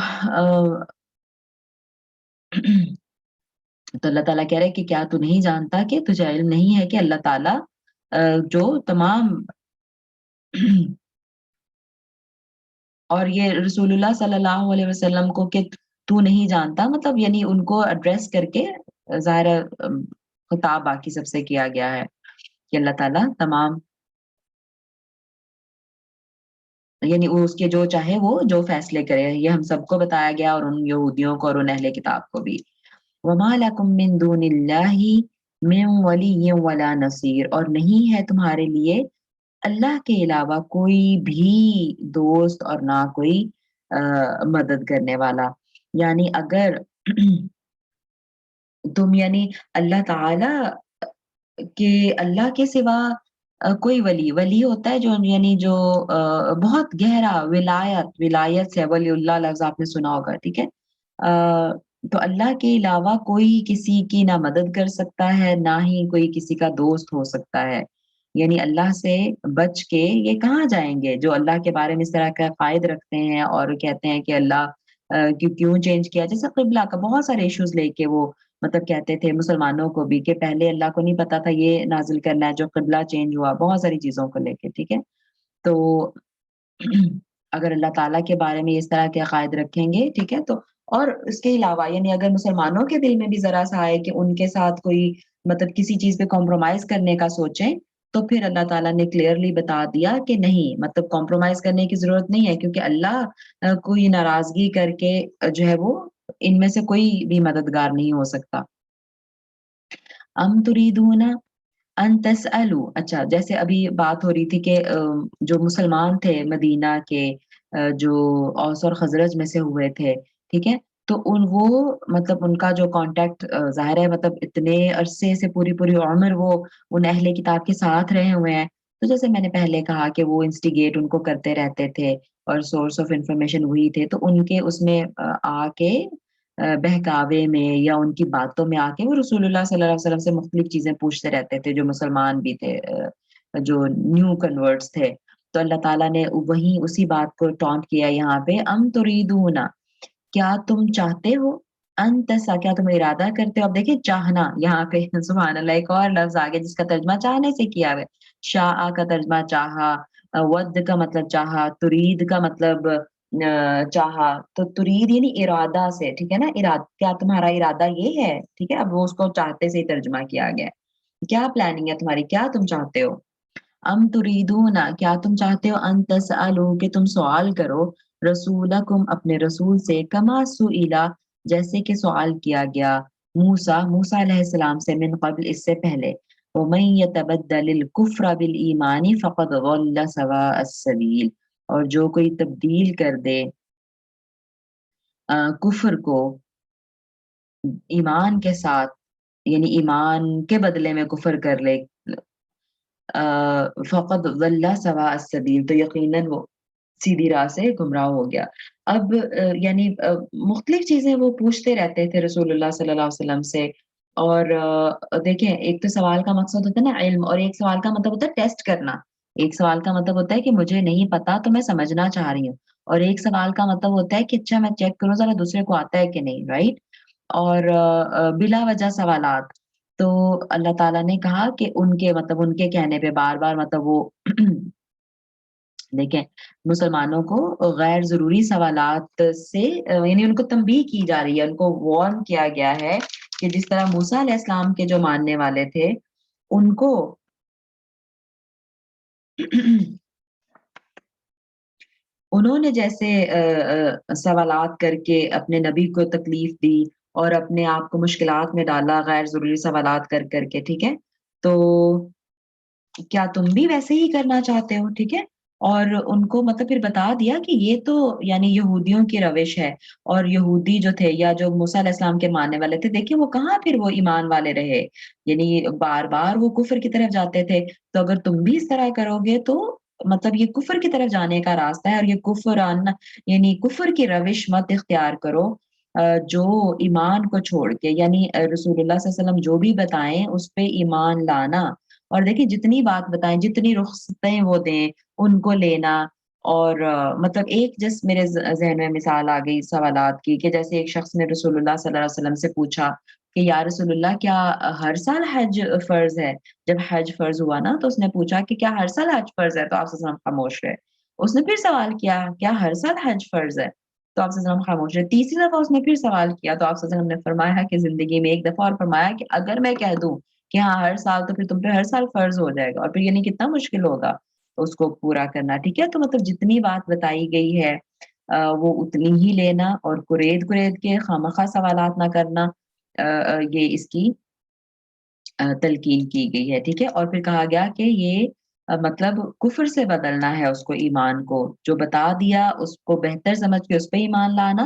تو اللہ تعالیٰ کہہ رہے کہ کیا تو نہیں جانتا، کہ تجھے علم نہیں ہے کہ اللہ تعالیٰ جو تمام اور یہ رسول اللہ صلی اللہ علیہ وسلم کو کہ تو نہیں جانتا، مطلب یعنی ان کو ایڈریس کر کے ظاہر خطاب باقی سب سے کیا گیا ہے کہ اللہ تعالیٰ تمام، یعنی وہ اس کے جو چاہے وہ جو فیصلے کرے، یہ ہم سب کو بتایا گیا، اور ان یہودیوں کو اور ان اہل کتاب کو بھی۔ وَمَا لَكُم مِّن دُونِ اللَّهِ مِن وَلِيٍّ وَلَا نَصِيرٍ، اور نہیں ہے تمہارے لیے اللہ کے علاوہ کوئی بھی دوست اور نہ کوئی مدد کرنے والا، یعنی اگر تم یعنی اللہ تعالی کہ اللہ کے سوا کوئی ولی ہوتا ہے جو یعنی جو بہت گہرا ولایت سے ولی اللہ لفظ آپ نے سنا ہوگا، ٹھیک ہے؟ تو اللہ کے علاوہ کوئی کسی کی نہ مدد کر سکتا ہے، نہ ہی کوئی کسی کا دوست ہو سکتا ہے۔ یعنی اللہ سے بچ کے یہ کہاں جائیں گے جو اللہ کے بارے میں اس طرح کا عقائد رکھتے ہیں اور کہتے ہیں کہ اللہ کیوں چینج کیا؟ جیسے قبلہ کا بہت سارے ایشوز لے کے وہ مطلب کہتے تھے مسلمانوں کو بھی کہ پہلے اللہ کو نہیں پتا تھا یہ نازل کرنا ہے جو قبلہ چینج ہوا، بہت ساری چیزوں کو لے کے، ٹھیک ہے؟ تو اگر اللہ تعالیٰ کے بارے میں اس طرح کے عقائد رکھیں گے، ٹھیک ہے؟ تو اور اس کے علاوہ یعنی اگر مسلمانوں کے دل میں بھی ذرا-سا آئے کہ ان کے ساتھ کوئی مطلب کسی چیز پہ کمپرومائز کرنے کا سوچیں، تو پھر اللہ تعالیٰ نے کلیئرلی بتا دیا کہ نہیں، مطلب کمپرومائز کرنے کی ضرورت نہیں ہے کیونکہ اللہ کوئی ناراضگی کر کے جو ہے وہ ان میں سے کوئی بھی مددگار نہیں ہو سکتا۔ ام تریدون ان تسألوا، اچھا جیسے ابھی بات ہو رہی تھی کہ جو مسلمان تھے مدینہ کے جو اوس اور خزرج میں سے ہوئے تھے، ٹھیک ہے؟ تو وہ مطلب ان کا جو کانٹیکٹ ظاہر ہے مطلب اتنے عرصے سے پوری عمر وہ ان اہل کتاب کے ساتھ رہے ہوئے ہیں۔ تو جیسے میں نے پہلے کہا کہ وہ انسٹیگیٹ ان کو کرتے رہتے تھے اور سورس آف انفارمیشن وہی تھے، تو ان کے اس میں آ کے بہکاوے میں یا ان کی باتوں میں آ کے وہ رسول اللہ صلی اللہ علیہ وسلم سے مختلف چیزیں پوچھتے رہتے تھے جو مسلمان بھی تھے، جو نیو کنورٹس تھے۔ تو اللہ تعالیٰ نے وہیں اسی بات کو ٹونٹ کیا یہاں پہ، ام تریدون، کیا تم چاہتے ہو؟ انتسا، کیا تم ارادہ کرتے ہو؟ اب دیکھیں چاہنا یہاں پہ سبحان اللہ ایک اور لفظ آگے جس کا ترجمہ چاہنے سے کیا ہوا ہے۔ شاء کا ترجمہ چاہا، ود کا مطلب چاہا، ترید کا مطلب چاہا، تو ترید یعنی ارادہ سے، ٹھیک ہے نا؟ کیا تمہارا ارادہ یہ ہے؟ ٹھیک ہے، اب وہ اس کو چاہتے سے ہی ترجمہ کیا گیا ہے۔ کیا پلاننگ ہے تمہاری؟ کیا تم چاہتے ہو؟ ام تریدون، کیا تم چاہتے ہو ان تسألو کہ تم سوال کرو رسولکم اپنے رسول سے، کما سئلا جیسے کہ سوال کیا گیا موسیٰ علیہ السلام سے، من قبل اس سے پہلے، ومن یتبدل الکفر بالایمان فقد ضل سواء السبیل، اور جو کوئی تبدیل کر دے کفر کو ایمان کے ساتھ، یعنی ایمان کے بدلے میں کفر کر لے، فقد ضل سواء السبیل، تو یقیناً وہ سیدھی راہ سے گمراہ ہو گیا۔ اب یعنی مختلف چیزیں وہ پوچھتے رہتے تھے رسول اللہ صلی اللہ علیہ وسلم سے، اور دیکھیں ایک تو سوال کا مقصد ہوتا ہے نا علم، اور ایک سوال کا مطلب ہوتا ہے ٹیسٹ کرنا۔ ایک سوال کا مطلب ہوتا ہے کہ مجھے نہیں پتا تو میں سمجھنا چاہ رہی ہوں، اور ایک سوال کا مطلب ہوتا ہے کہ اچھا میں چیک کروں ذرا دوسرے کو آتا ہے کہ نہیں، رائٹ؟ اور بلا وجہ سوالات، تو اللہ تعالیٰ نے کہا کہ ان کے مطلب ان کے کہنے پہ بار بار مطلب وہ دیکھیں مسلمانوں کو غیر ضروری سوالات سے یعنی ان کو تنبیہ کی جا رہی ہے، ان کو وارن کیا گیا ہے کہ جس طرح موسیٰ علیہ السلام کے جو ماننے والے تھے ان کو انہوں نے جیسے سوالات کر کے اپنے نبی کو تکلیف دی اور اپنے آپ کو مشکلات میں ڈالا غیر ضروری سوالات کر کر کے، ٹھیک ہے؟ تو کیا تم بھی ویسے ہی کرنا چاہتے ہو؟ ٹھیک ہے، اور ان کو مطلب پھر بتا دیا کہ یہ تو یعنی یہودیوں کی روش ہے، اور یہودی جو تھے یا جو موسیٰ علیہ السلام کے ماننے والے تھے، دیکھیں وہ کہاں پھر وہ ایمان والے رہے، یعنی بار بار وہ کفر کی طرف جاتے تھے۔ تو اگر تم بھی اس طرح کرو گے تو مطلب یہ کفر کی طرف جانے کا راستہ ہے، اور یہ کفران یعنی کفر کی روش مت اختیار کرو جو ایمان کو چھوڑ کے، یعنی رسول اللہ صلی اللہ علیہ وسلم جو بھی بتائیں اس پہ ایمان لانا، اور دیکھیں جتنی بات بتائیں جتنی رخصتیں وہ دیں ان کو لینا، اور مطلب ایک جس میرے ذہن میں مثال آ گئی سوالات کی کہ جیسے ایک شخص نے رسول اللہ صلی اللہ علیہ وسلم سے پوچھا کہ یا رسول اللہ کیا ہر سال حج فرض ہے؟ جب حج فرض ہوا نا تو اس نے پوچھا کہ کیا ہر سال حج فرض ہے؟ تو آپ صلی اللہ علیہ وسلم خاموش رہے۔ اس نے پھر سوال کیا کیا ہر سال حج فرض ہے؟ تو آپ صلی اللہ علیہ وسلم خاموش رہے۔ تیسری دفعہ اس نے پھر سوال کیا تو آپ صلی اللہ علیہ وسلم نے فرمایا کہ زندگی میں ایک دفعہ اور فرمایا کہ اگر میں کہہ دوں کہ ہاں ہر سال تو پھر تم پہ ہر سال فرض ہو جائے گا، اور پھر یعنی کتنا مشکل ہوگا اس کو پورا کرنا، ٹھیک ہے؟ تو مطلب جتنی بات بتائی گئی ہے وہ اتنی ہی لینا، اور کرید کے خامخواہ سوالات نہ کرنا، یہ اس کی تلقین کی گئی ہے، ٹھیک ہے؟ اور پھر کہا گیا کہ یہ مطلب کفر سے بدلنا ہے اس کو، ایمان کو جو بتا دیا اس کو بہتر سمجھ کے اس پہ ایمان لانا،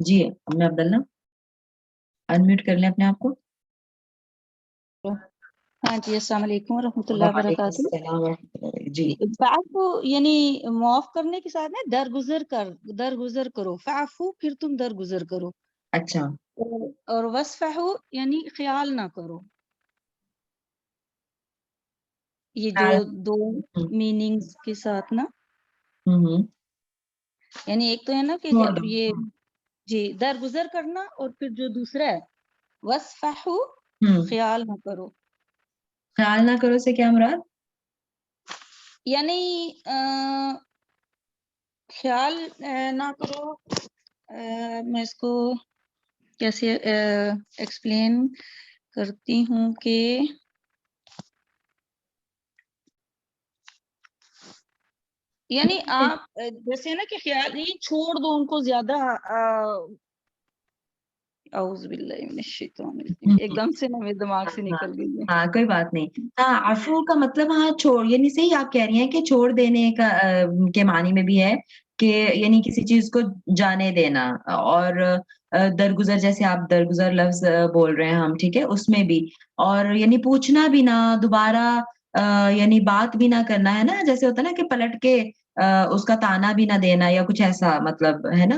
جی ام عبداللہ انمیوٹ کر لیں اپنے آپ کو. ہاں جی، السلام علیکم ورحمۃ اللہ وعلیکم وبرکاتہ. السلام ورحمۃ اللہ. جی فعفو یعنی معاف کرنے کے ساتھ نا درگزر کرو. فعفو پھر تم درگزر کرو. اچھا اور وصفحو یعنی خیال نہ کرو. یہ جو دو میننگز کے ساتھ نا، یعنی ایک تو ہے نا کہ یہ جی درگزر کرنا، اور پھر جو دوسرا ہے وصفحو خیال نہ کرو. خیال نہ کرو سے کیا مراد؟ یعنی خیال نہ کرو. میں اس کو کیسے ایکسپلین کرتی ہوں کہ یعنی آپ جیسے نا کہ خیال نہیں چھوڑ دو ان کو زیادہ. اعوذ باللہ من الشیطان الرجیم، ایک دم سے نا میرے دماغ سے نکل گئی ہے. ہاں کوئی بات نہیں. ہاں عفو کا مطلب ہاں چھوڑ، یعنی صحیح آپ کہہ رہی ہیں کہ چھوڑ دینے کا کے معنی میں بھی ہے کہ یعنی کسی چیز کو جانے دینا. اور درگزر جیسے آپ درگزر لفظ بول رہے ہیں ہم، ٹھیک ہے، اس میں بھی. اور یعنی پوچھنا بھی نہ دوبارہ، یعنی بات بھی نہ کرنا ہے نا، جیسے ہوتا ہے نا کہ پلٹ کے اس کا تانا بھی نہ دینا یا کچھ ایسا، مطلب ہے نا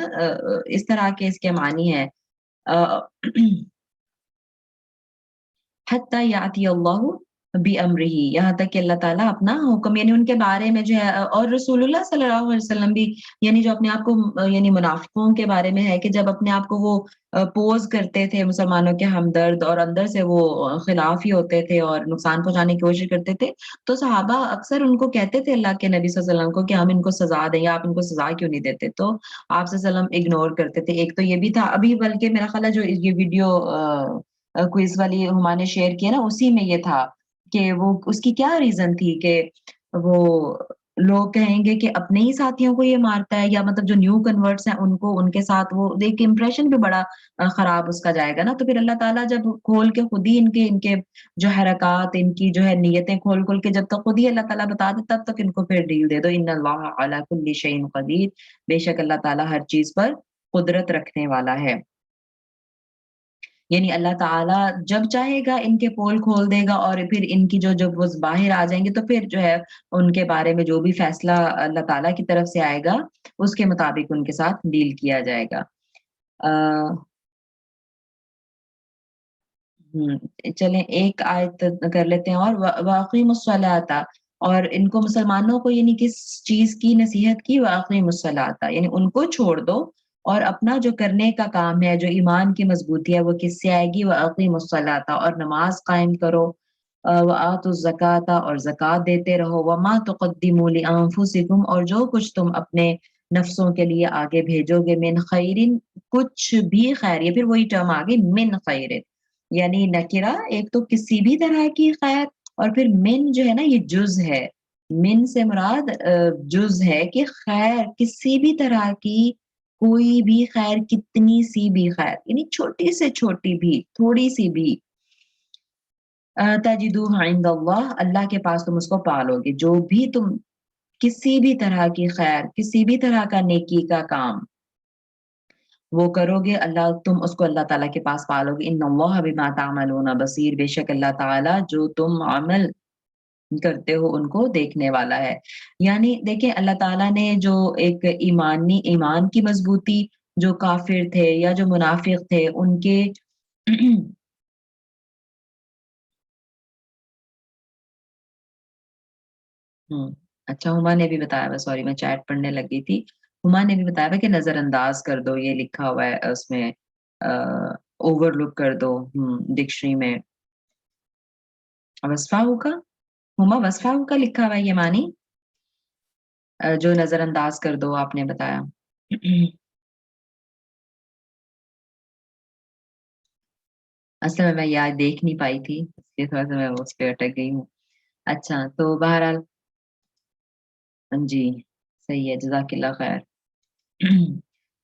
اس طرح کے اس کے معنی ہے. حتی یاتی اللہ بامرہ، یہاں تک کہ اللہ تعالیٰ اپنا حکم، یعنی ان کے بارے میں جو ہے. اور رسول اللہ صلی اللہ علیہ وسلم بھی یعنی جو اپنے آپ کو یعنی منافقوں کے بارے میں ہے کہ جب اپنے آپ کو وہ پوز کرتے تھے مسلمانوں کے ہمدرد، اور اندر سے وہ خلاف ہی ہوتے تھے اور نقصان پہنچانے کی کوشش کرتے تھے، تو صحابہ اکثر ان کو کہتے تھے اللہ کے نبی صلی اللہ علیہ وسلم کو کہ ہم ان کو سزا دیں، یا آپ ان کو سزا کیوں نہیں دیتے؟ تو آپ صلی اللہ علیہ وسلم اگنور کرتے تھے. ایک تو یہ بھی تھا. ابھی بلکہ میرا خیال ہے جو یہ ویڈیو کوئز والی ہما نے شیئر کیا نا، اسی میں یہ تھا کہ وہ اس کی کیا ریزن تھی کہ وہ لوگ کہیں گے کہ اپنے ہی ساتھیوں کو یہ مارتا ہے، یا مطلب جو نیو کنورٹس ہیں ان کو، ان کے ساتھ وہ ایک امپریشن بھی بڑا خراب اس کا جائے گا نا. تو پھر اللہ تعالیٰ جب کھول کے خود ہی ان کے جو حرکات، ان کی جو ہے نیتیں کھول کے جب تک خود ہی اللہ تعالیٰ بتا دے، تب تک ان کو پھر ڈیل دے دو. ان اللہ علی کل شیء قدیر، بے شک اللہ تعالیٰ ہر چیز پر قدرت رکھنے والا ہے. یعنی اللہ تعالیٰ جب چاہے گا ان کے پول کھول دے گا، اور پھر ان کی جب وہ باہر آ جائیں گے تو پھر جو ہے ان کے بارے میں جو بھی فیصلہ اللہ تعالیٰ کی طرف سے آئے گا اس کے مطابق ان کے ساتھ ڈیل کیا جائے گا. چلیں ایک آیت کر لیتے ہیں. اور واقیم الصلاۃ، اور ان کو مسلمانوں کو یعنی کس چیز کی نصیحت کی؟ واقیم الصلاۃ یعنی ان کو چھوڑ دو، اور اپنا جو کرنے کا کام ہے، جو ایمان کی مضبوطی ہے، وہ کس سے آئے گی؟ واقیم الصلاۃ، اور نماز قائم کرو. وآتوا الزکاۃ، اور زکوٰۃ دیتے رہو. وما تقدموا لانفسکم، اور جو کچھ تم اپنے نفسوں کے لیے آگے بھیجو گے، من خیرن، کچھ بھی خیر. یہ پھر وہی ٹرم آگے، من خیر، یعنی نکرہ، ایک تو کسی بھی طرح کی خیر، اور پھر من جو ہے نا یہ جز ہے. من سے مراد جز ہے کہ خیر کسی بھی طرح کی، کوئی بھی خیر، کتنی سی بھی خیر، یعنی چھوٹی سے چھوٹی بھی، تھوڑی سی بھی. تجدوہ عند اللہ، اللہ کے پاس تم اس کو پالو گے. جو بھی تم کسی بھی طرح کی خیر، کسی بھی طرح کا نیکی کا کام وہ کرو گے، تم اس کو اللہ تعالیٰ کے پاس پالو گے. ان اللہ بما تعملون بصیر، بے شک اللہ تعالیٰ جو تم عمل کرتے ہو ان کو دیکھنے والا ہے. یعنی دیکھیں اللہ تعالیٰ نے جو ایک ایمان کی مضبوطی، جو کافر تھے یا جو منافق تھے ان کے اچھا ہما نے بھی بتایا ہوا، سوری میں چیٹ پڑھنے لگ گئی تھی. ہما نے بھی بتایا ہوا کہ نظر انداز کر دو، یہ لکھا ہوا ہے اس میں، اوور لک کر دو ڈکشنری میں. وصفہ کا ہما وصفہ کا لکھا ہوا ہے یہ معنی، جو نظر انداز کر دو آپ نے بتایا. اصل میں یاد دیکھ نہیں پائی تھی، اس لیے تھوڑا سا میں اس پہ اٹک گئی ہوں. اچھا تو بہرحال جی صحیح ہے، جزاک اللہ خیر.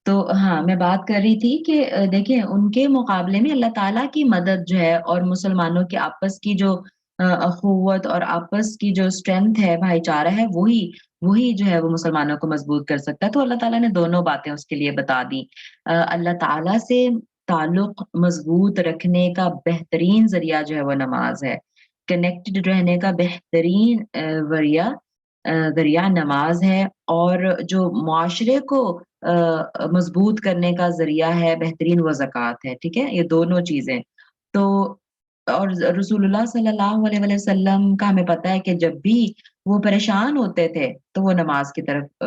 تو ہاں میں بات کر رہی تھی کہ دیکھیں ان کے مقابلے میں اللہ تعالیٰ کی مدد جو ہے، اور مسلمانوں کے آپس کی جو اخوت اور آپس کی جو اسٹرینتھ ہے، بھائی چارہ ہے، وہی وہی جو ہے وہ مسلمانوں کو مضبوط کر سکتا ہے. تو اللہ تعالیٰ نے دونوں باتیں اس کے لیے بتا دی. اللہ تعالیٰ سے تعلق مضبوط رکھنے کا بہترین ذریعہ جو ہے وہ نماز ہے. کنیکٹڈ رہنے کا بہترین ذریعہ نماز ہے، اور جو معاشرے کو مضبوط کرنے کا ذریعہ ہے بہترین وہ زکوٰۃ ہے. ٹھیک ہے، یہ دونوں چیزیں. تو اور رسول اللہ صلی اللہ علیہ وسلم کا ہمیں پتہ ہے کہ جب بھی وہ پریشان ہوتے تھے تو وہ نماز کی طرف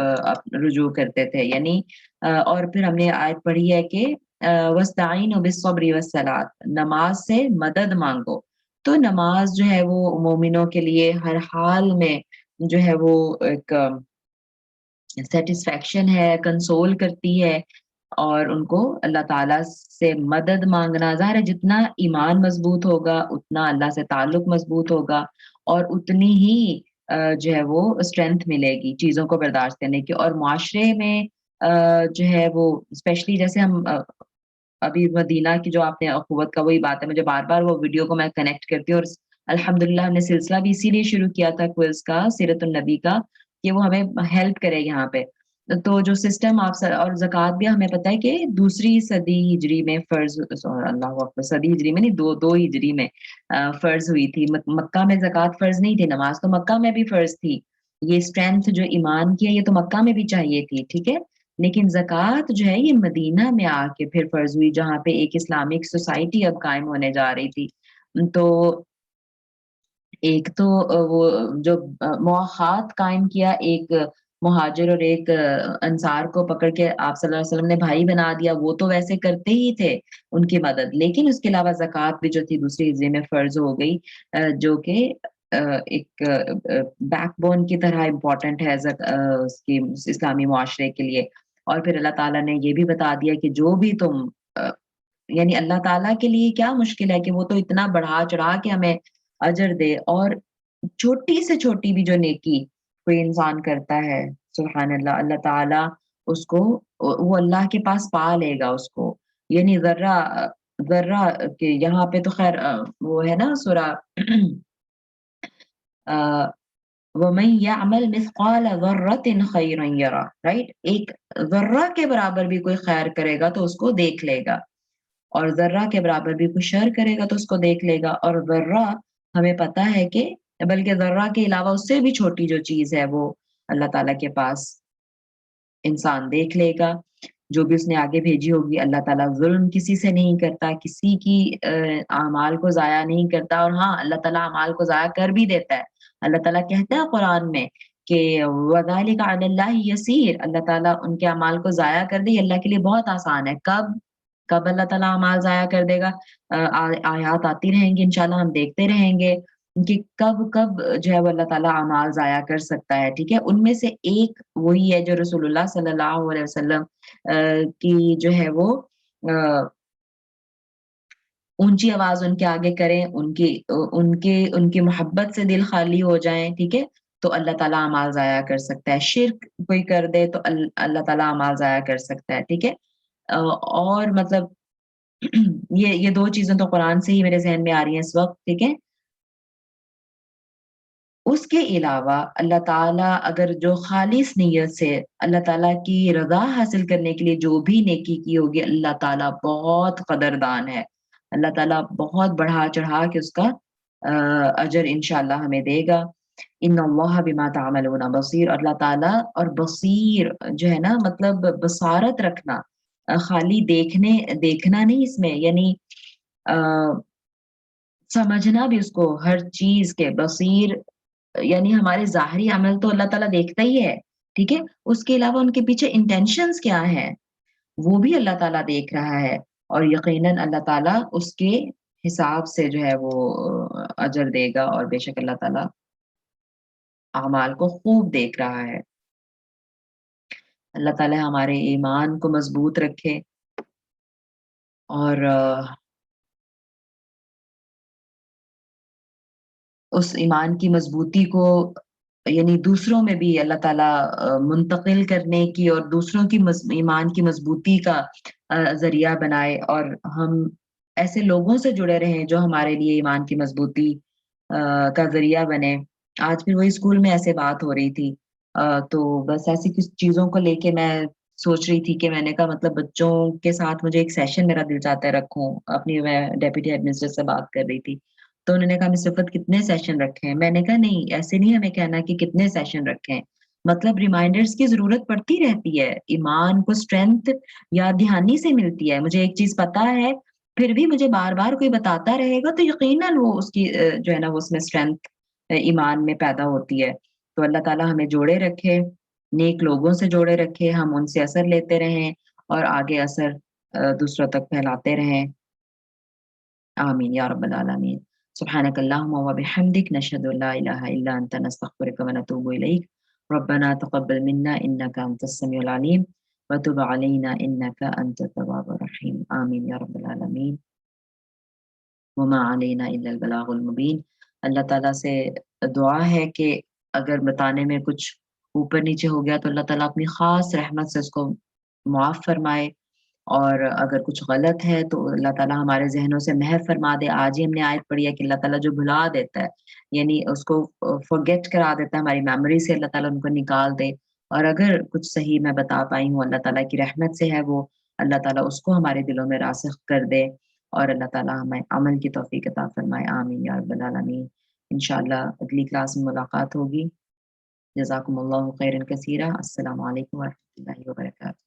رجوع کرتے تھے. یعنی اور پھر ہم نے آیت پڑھی ہے کہ وَاسْتَعِينُوا بِالصَّبْرِ وَالصَّلَاةِ، نماز سے مدد مانگو. تو نماز جو ہے وہ مومنوں کے لیے ہر حال میں جو ہے وہ ایک سیٹسفیکشن ہے، کنسول کرتی ہے، اور ان کو اللہ تعالیٰ سے مدد مانگنا. ظاہر ہے جتنا ایمان مضبوط ہوگا اتنا اللہ سے تعلق مضبوط ہوگا، اور اتنی ہی جو ہے وہ اسٹرینتھ ملے گی چیزوں کو برداشت کرنے کی. اور معاشرے میں جو ہے وہ اسپیشلی جیسے ہم ابھی مدینہ کی جو آپ نے اخوت کا وہی بات ہے، مجھے بار بار وہ ویڈیو کو میں کنیکٹ کرتی ہوں. اور الحمدللہ ہم نے سلسلہ بھی اسی لیے شروع کیا تھا کوئز کا، سیرت النبی کا، کہ وہ ہمیں ہیلپ کرے یہاں پہ. تو جو سسٹم آپ اور زکوٰۃ بھی ہمیں پتہ ہے کہ دوسری صدی ہجری میں فرض، اللہ اکبر، صدی ہجری میں نہیں، دو ہجری میں فرض ہوئی تھی. مکہ میں زکوٰۃ فرض نہیں تھی. نماز تو مکہ میں بھی فرض تھی. یہ اسٹرینتھ جو ایمان کی ہے یہ تو مکہ میں بھی چاہیے تھی. ٹھیک ہے، لیکن زکوٰۃ جو ہے یہ مدینہ میں آ کے پھر فرض ہوئی، جہاں پہ ایک اسلامک سوسائٹی اب قائم ہونے جا رہی تھی. تو ایک تو وہ جو مواخات قائم کیا، ایک مہاجر اور ایک انصار کو پکڑ کے آپ صلی اللہ علیہ وسلم نے بھائی بنا دیا. وہ تو ویسے کرتے ہی تھے ان کی مدد، لیکن اس کے علاوہ زکوٰۃ بھی جو تھی دوسری ہجری میں فرض ہو گئی، جو کہ ایک بیک بون کی طرح امپورٹنٹ ہے اس کی اسلامی معاشرے کے لیے. اور پھر اللہ تعالیٰ نے یہ بھی بتا دیا کہ جو بھی تم یعنی اللہ تعالیٰ کے لیے کیا مشکل ہے کہ وہ تو اتنا بڑھا چڑھا کے ہمیں اجر دے. اور چھوٹی سے چھوٹی بھی جو نیکی کوئی انسان کرتا ہے، سبحان اللہ، اللہ تعالیٰ اس کو، وہ اللہ کے پاس پا لے گا اس کو. یعنی ذرہ کہ یہاں پہ تو خیر وہ ہے نا سورہ وَمَن يَعْمَلْ مِثْقَالَ ذَرَّةٍ خَيْرًا يَرَهُ، رائٹ، ایک ذرہ کے برابر بھی کوئی خیر کرے گا تو اس کو دیکھ لے گا، اور ذرہ کے برابر بھی کوئی شر کرے گا تو اس کو دیکھ لے گا. اور ذرہ ہمیں پتہ ہے کہ بلکہ ذرہ کے علاوہ اس سے بھی چھوٹی جو چیز ہے وہ اللہ تعالیٰ کے پاس انسان دیکھ لے گا. جو بھی اس نے آگے بھیجی ہوگی. اللہ تعالیٰ ظلم کسی سے نہیں کرتا، کسی کی اعمال کو ضائع نہیں کرتا. اور ہاں، اللہ تعالیٰ اعمال کو ضائع کر بھی دیتا ہے. اللہ تعالیٰ کہتا ہے قرآن میں کہ وَذَلِكَ عَلَى اللَّهِ يَسِيرٌ، اللہ تعالیٰ ان کے اعمال کو ضائع کر دے، اللہ کے لیے بہت آسان ہے. کب اللہ تعالیٰ اعمال ضائع کر دے گا؟ آیات آتی رہیں گی انشاءاللہ، ہم دیکھتے رہیں گے کہ کب جو ہے وہ اللہ تعالیٰ اعمال ضائع کر سکتا ہے. ٹھیک ہے، ان میں سے ایک وہی ہے جو رسول اللہ صلی اللہ علیہ وسلم کی جو ہے وہ اونچی آواز ان کے آگے کریں، ان کی محبت سے دل خالی ہو جائیں. ٹھیک ہے، تو اللہ تعالیٰ اعمال ضائع کر سکتا ہے. شرک کوئی کر دے تو اللہ تعالیٰ اعمال ضائع کر سکتا ہے. ٹھیک ہے، اور مطلب یہ دو چیزیں تو قرآن سے ہی میرے ذہن میں آ رہی ہیں اس وقت. ٹھیک ہے، اس کے علاوہ اللہ تعالیٰ اگر جو خالص نیت سے اللہ تعالیٰ کی رضا حاصل کرنے کے لیے جو بھی نیکی کی ہوگی، اللہ تعالیٰ بہت قدردان ہے. اللہ تعالیٰ بہت بڑھا چڑھا کے اس کا اجر انشاءاللہ ہمیں دے گا. ان اللہ بما تعملون بصیر، اللہ تعالیٰ اور بصیر جو ہے نا مطلب بصارت رکھنا، خالی دیکھنا نہیں اس میں، یعنی سمجھنا بھی اس کو ہر چیز کے. بصیر یعنی ہمارے ظاہری عمل تو اللہ تعالیٰ دیکھتا ہی ہے. ٹھیک ہے، اس کے علاوہ ان کے پیچھے انٹینشنز کیا ہیں وہ بھی اللہ تعالیٰ دیکھ رہا ہے. اور یقیناً اللہ تعالیٰ اس کے حساب سے جو ہے وہ اجر دے گا، اور بے شک اللہ تعالیٰ اعمال کو خوب دیکھ رہا ہے. اللہ تعالیٰ ہمارے ایمان کو مضبوط رکھے، اور اس ایمان کی مضبوطی کو یعنی دوسروں میں بھی اللہ تعالیٰ منتقل کرنے کی اور دوسروں کی ایمان کی مضبوطی کا ذریعہ بنائے، اور ہم ایسے لوگوں سے جڑے رہیں جو ہمارے لیے ایمان کی مضبوطی کا ذریعہ بنے. آج پھر وہی اسکول میں ایسے بات ہو رہی تھی، تو بس ایسی کچھ چیزوں کو لے کے میں سوچ رہی تھی کہ میں نے کہا مطلب بچوں کے ساتھ مجھے ایک سیشن میرا دل چاہتا ہے رکھوں اپنی، میں ڈیپٹی ایڈمنسٹریٹر سے بات کر رہی تھی تو انہوں نے کہا مس رفعت کتنے سیشن رکھے ہیں؟ میں نے کہا نہیں ایسے نہیں ہمیں کہنا کہ کتنے سیشن رکھے ہیں، مطلب ریمائنڈرز کی ضرورت پڑتی رہتی ہے، ایمان کو اسٹرینتھ یاد دہانی سے ملتی ہے، مجھے ایک چیز پتا ہے پھر بھی مجھے بار بار کوئی بتاتا رہے گا تو یقیناً وہ اس کی جو ہے نا وہ اس میں اسٹرینتھ ایمان میں پیدا ہوتی ہے۔ تو اللہ تعالیٰ ہمیں جوڑے رکھے، نیک لوگوں سے جوڑے رکھے، ہم ان سے اثر لیتے رہیں اور آگے اثر دوسروں تک پھیلاتے رہیں۔ آمین یا رب العالمین۔ سبحانک اللہم و بحمدک نشہد ان لا الہ الا انت نستغفرک و نتوب الیک۔ ربنا تقبل منا انک انت السمیع العلیم وتب علینا انک انت التواب الرحیم۔ آمین یا رب العالمین۔ وما علینا الا البلاغ المبین۔ اللہ تعالیٰ سے دعا ہے کہ اگر بتانے میں کچھ اوپر نیچے ہو گیا تو اللہ تعالیٰ اپنی خاص رحمت سے اس کو معاف فرمائے، اور اگر کچھ غلط ہے تو اللہ تعالیٰ ہمارے ذہنوں سے محو فرما دے۔ آج ہی ہم نے آیت پڑھی ہے کہ اللہ تعالیٰ جو بھلا دیتا ہے یعنی اس کو forget کرا دیتا ہے ہماری میموری سے، اللہ تعالیٰ ان کو نکال دے، اور اگر کچھ صحیح میں بتا پائی ہوں اللہ تعالیٰ کی رحمت سے ہے وہ، اللہ تعالیٰ اس کو ہمارے دلوں میں راسخ کر دے اور اللہ تعالیٰ ہمیں عمل کی توفیق عطا فرمائے۔ آمین یا رب العالمین۔ انشاءاللہ اگلی کلاس میں ملاقات ہوگی۔ جزاکم اللہ خیرا کثیرا۔ السلام علیکم ورحمۃ اللہ وبرکاتہ۔